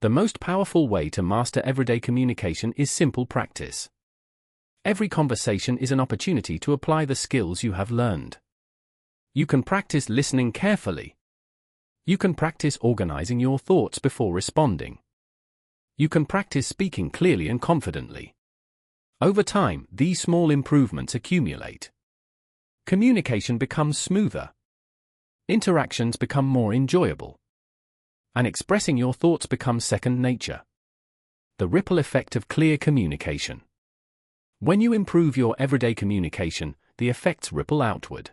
The most powerful way to master everyday communication is simple practice. Every conversation is an opportunity to apply the skills you have learned. You can practice listening carefully. You can practice organizing your thoughts before responding. You can practice speaking clearly and confidently. Over time, these small improvements accumulate. Communication becomes smoother. Interactions become more enjoyable. And expressing your thoughts becomes second nature. The ripple effect of clear communication. When you improve your everyday communication, the effects ripple outward.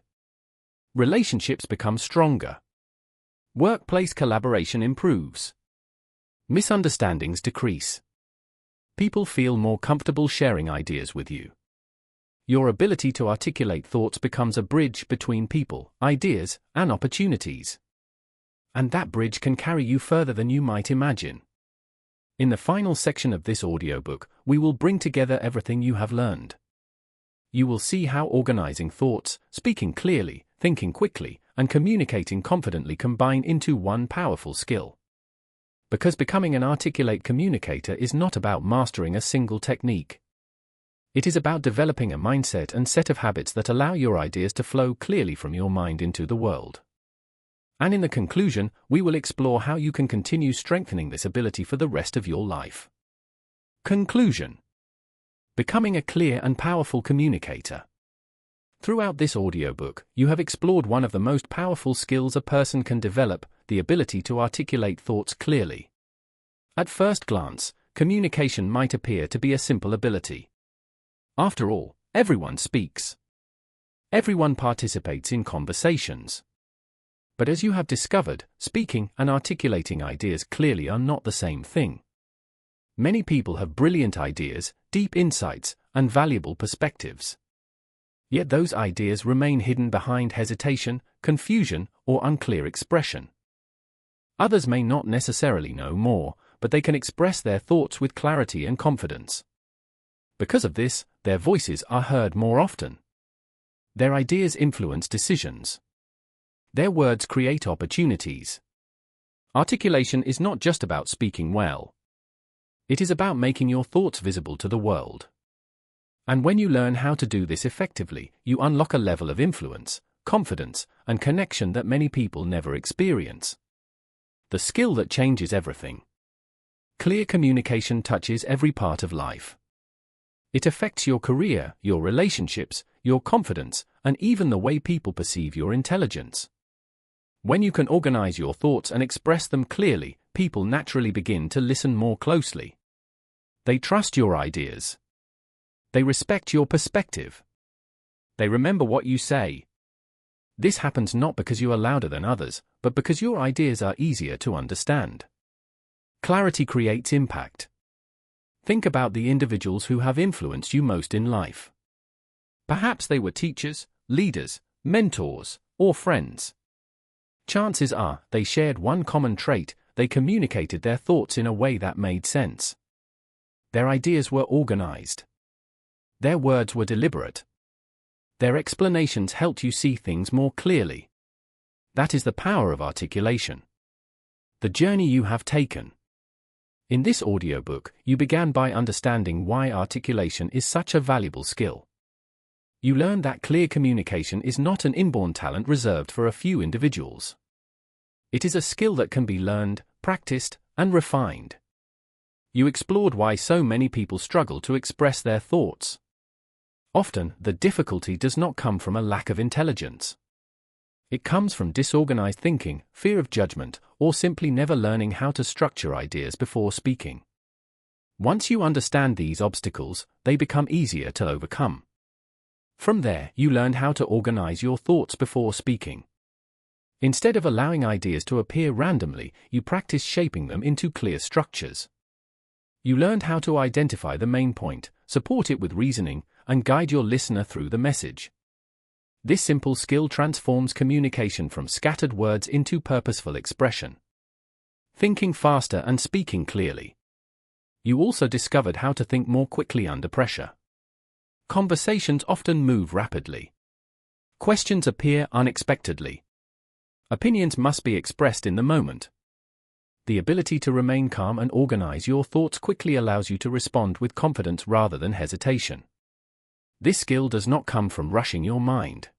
Relationships become stronger. Workplace collaboration improves. Misunderstandings decrease. People feel more comfortable sharing ideas with you. Your ability to articulate thoughts becomes a bridge between people, ideas, and opportunities. And that bridge can carry you further than you might imagine. In the final section of this audiobook, we will bring together everything you have learned. You will see how organizing thoughts, speaking clearly, thinking quickly, and communicating confidently combine into one powerful skill. Because becoming an articulate communicator is not about mastering a single technique. It is about developing a mindset and set of habits that allow your ideas to flow clearly from your mind into the world. And in the conclusion, we will explore how you can continue strengthening this ability for the rest of your life. Conclusion. Becoming a clear and powerful communicator. Throughout this audiobook, you have explored one of the most powerful skills a person can develop, the ability to articulate thoughts clearly. At first glance, communication might appear to be a simple ability. After all, everyone speaks. Everyone participates in conversations. But as you have discovered, speaking and articulating ideas clearly are not the same thing. Many people have brilliant ideas, deep insights, and valuable perspectives. Yet those ideas remain hidden behind hesitation, confusion, or unclear expression. Others may not necessarily know more, but they can express their thoughts with clarity and confidence. Because of this, their voices are heard more often. Their ideas influence decisions. Their words create opportunities. Articulation is not just about speaking well. It is about making your thoughts visible to the world. And when you learn how to do this effectively, you unlock a level of influence, confidence, and connection that many people never experience. The skill that changes everything. Clear communication touches every part of life. It affects your career, your relationships, your confidence, and even the way people perceive your intelligence. When you can organize your thoughts and express them clearly, people naturally begin to listen more closely. They trust your ideas. They respect your perspective. They remember what you say. This happens not because you are louder than others, but because your ideas are easier to understand. Clarity creates impact. Think about the individuals who have influenced you most in life. Perhaps they were teachers, leaders, mentors, or friends. Chances are, they shared one common trait: they communicated their thoughts in a way that made sense. Their ideas were organized. Their words were deliberate. Their explanations helped you see things more clearly. That is the power of articulation. The journey you have taken. In this audiobook, you began by understanding why articulation is such a valuable skill. You learned that clear communication is not an inborn talent reserved for a few individuals. It is a skill that can be learned, practiced, and refined. You explored why so many people struggle to express their thoughts. Often, the difficulty does not come from a lack of intelligence. It comes from disorganized thinking, fear of judgment, or simply never learning how to structure ideas before speaking. Once you understand these obstacles, they become easier to overcome. From there, you learned how to organize your thoughts before speaking. Instead of allowing ideas to appear randomly, you practiced shaping them into clear structures. You learned how to identify the main point, support it with reasoning, and guide your listener through the message. This simple skill transforms communication from scattered words into purposeful expression. Thinking faster and speaking clearly. You also discovered how to think more quickly under pressure. Conversations often move rapidly. Questions appear unexpectedly. Opinions must be expressed in the moment. The ability to remain calm and organize your thoughts quickly allows you to respond with confidence rather than hesitation. This skill does not come from rushing your mind.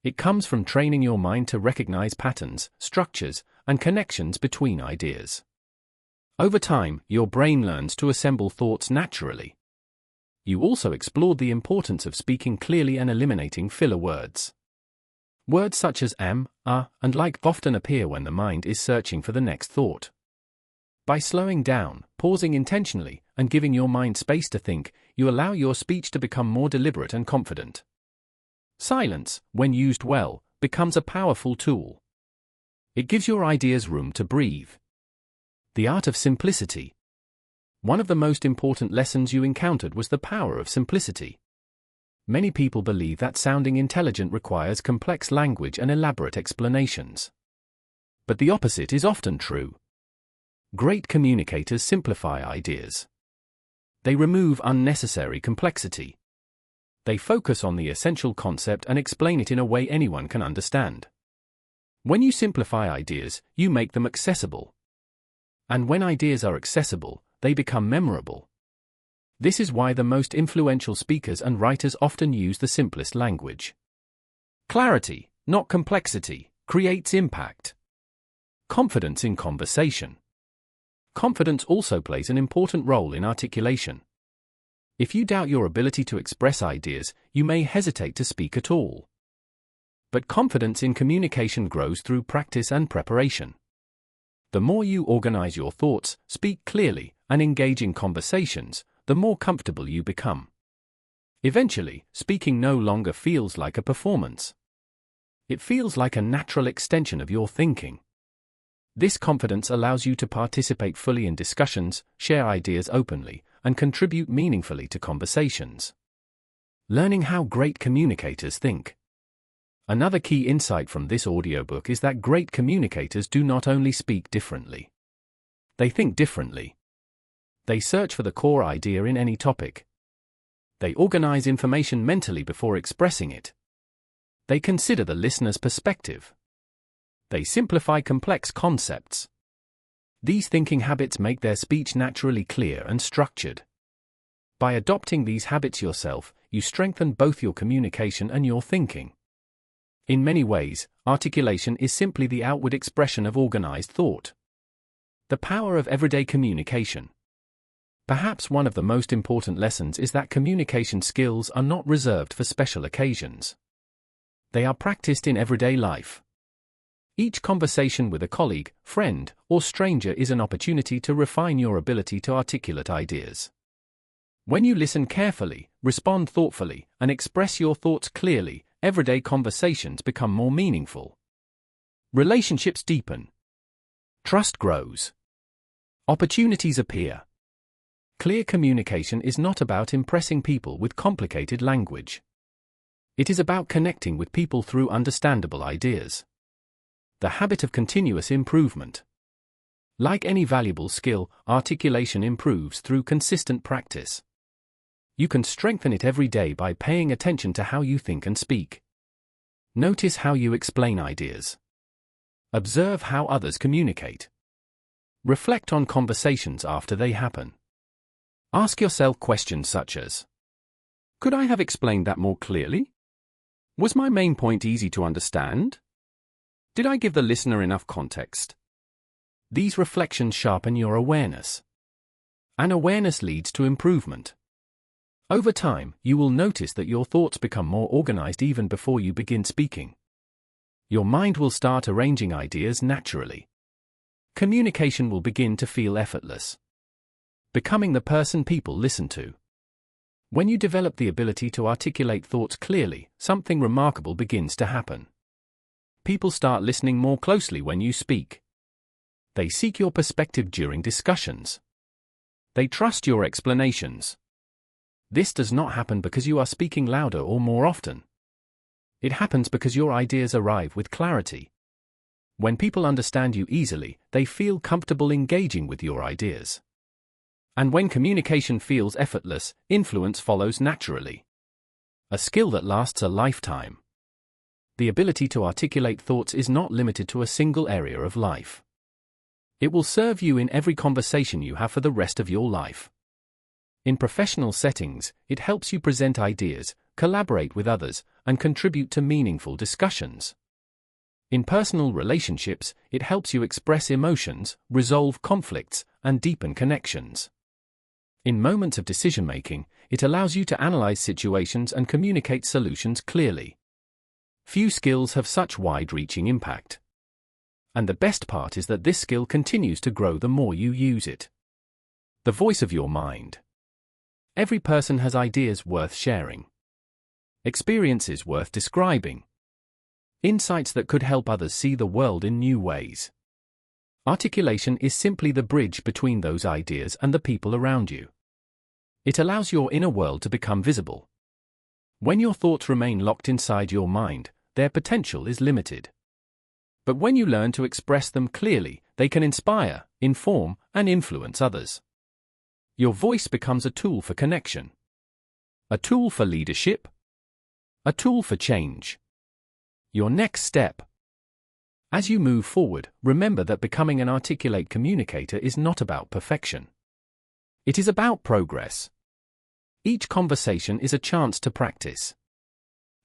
It comes from training your mind to recognize patterns, structures, and connections between ideas. Over time, your brain learns to assemble thoughts naturally. You also explored the importance of speaking clearly and eliminating filler words. Words such as am, and like often appear when the mind is searching for the next thought. By slowing down, pausing intentionally, and giving your mind space to think, you allow your speech to become more deliberate and confident. Silence, when used well, becomes a powerful tool. It gives your ideas room to breathe. The art of simplicity. One of the most important lessons you encountered was the power of simplicity. Many people believe that sounding intelligent requires complex language and elaborate explanations. But the opposite is often true. Great communicators simplify ideas. They remove unnecessary complexity. They focus on the essential concept and explain it in a way anyone can understand. When you simplify ideas, you make them accessible. And when ideas are accessible, they become memorable. This is why the most influential speakers and writers often use the simplest language. Clarity, not complexity, creates impact. Confidence in conversation. Confidence also plays an important role in articulation. If you doubt your ability to express ideas, you may hesitate to speak at all. But confidence in communication grows through practice and preparation. The more you organize your thoughts, speak clearly, and engage in conversations, the more comfortable you become. Eventually, speaking no longer feels like a performance. It feels like a natural extension of your thinking. This confidence allows you to participate fully in discussions, share ideas openly, and contribute meaningfully to conversations. Learning how great communicators think. Another key insight from this audiobook is that great communicators do not only speak differently. They think differently. They search for the core idea in any topic. They organize information mentally before expressing it. They consider the listener's perspective. They simplify complex concepts. These thinking habits make their speech naturally clear and structured. By adopting these habits yourself, you strengthen both your communication and your thinking. In many ways, articulation is simply the outward expression of organized thought. The power of everyday communication. Perhaps one of the most important lessons is that communication skills are not reserved for special occasions. They are practiced in everyday life. Each conversation with a colleague, friend, or stranger is an opportunity to refine your ability to articulate ideas. When you listen carefully, respond thoughtfully, and express your thoughts clearly, everyday conversations become more meaningful. Relationships deepen. Trust grows. Opportunities appear. Clear communication is not about impressing people with complicated language. It is about connecting with people through understandable ideas. The habit of continuous improvement. Like any valuable skill, articulation improves through consistent practice. You can strengthen it every day by paying attention to how you think and speak. Notice how you explain ideas. Observe how others communicate. Reflect on conversations after they happen. Ask yourself questions such as, could I have explained that more clearly? Was my main point easy to understand? Did I give the listener enough context? These reflections sharpen your awareness. And awareness leads to improvement. Over time, you will notice that your thoughts become more organized even before you begin speaking. Your mind will start arranging ideas naturally. Communication will begin to feel effortless. Becoming the person people listen to. When you develop the ability to articulate thoughts clearly, something remarkable begins to happen. People start listening more closely when you speak. They seek your perspective during discussions. They trust your explanations. This does not happen because you are speaking louder or more often. It happens because your ideas arrive with clarity. When people understand you easily, they feel comfortable engaging with your ideas. And when communication feels effortless, influence follows naturally. A skill that lasts a lifetime. The ability to articulate thoughts is not limited to a single area of life. It will serve you in every conversation you have for the rest of your life. In professional settings, it helps you present ideas, collaborate with others, and contribute to meaningful discussions. In personal relationships, it helps you express emotions, resolve conflicts, and deepen connections. In moments of decision-making, it allows you to analyze situations and communicate solutions clearly. Few skills have such wide-reaching impact. And the best part is that this skill continues to grow the more you use it. The voice of your mind. Every person has ideas worth sharing. Experiences worth describing. Insights that could help others see the world in new ways. Articulation is simply the bridge between those ideas and the people around you. It allows your inner world to become visible. When your thoughts remain locked inside your mind, their potential is limited. But when you learn to express them clearly, they can inspire, inform, and influence others. Your voice becomes a tool for connection. A tool for leadership. A tool for change. Your next step. As you move forward, remember that becoming an articulate communicator is not about perfection. It is about progress. Each conversation is a chance to practice.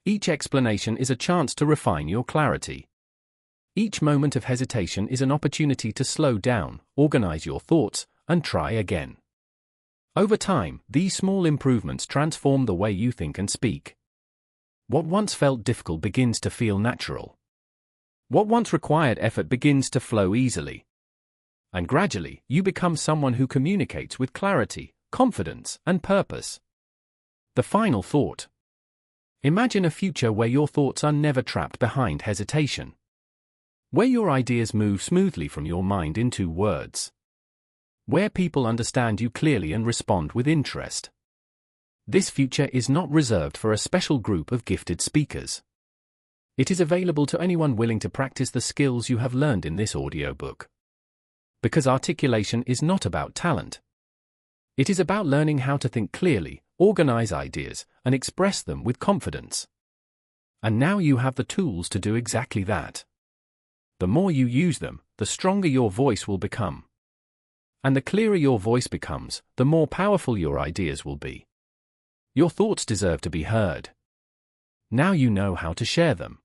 Each explanation is a chance to refine your clarity. Each moment of hesitation is an opportunity to slow down, organize your thoughts, and try again. Over time, these small improvements transform the way you think and speak. What once felt difficult begins to feel natural. What once required effort begins to flow easily. And gradually, you become someone who communicates with clarity, confidence, and purpose. The final thought. Imagine a future where your thoughts are never trapped behind hesitation. Where your ideas move smoothly from your mind into words. Where people understand you clearly and respond with interest. This future is not reserved for a special group of gifted speakers. It is available to anyone willing to practice the skills you have learned in this audiobook. Because articulation is not about talent. It is about learning how to think clearly, organize ideas, and express them with confidence. And now you have the tools to do exactly that. The more you use them, the stronger your voice will become. And the clearer your voice becomes, the more powerful your ideas will be. Your thoughts deserve to be heard. Now you know how to share them.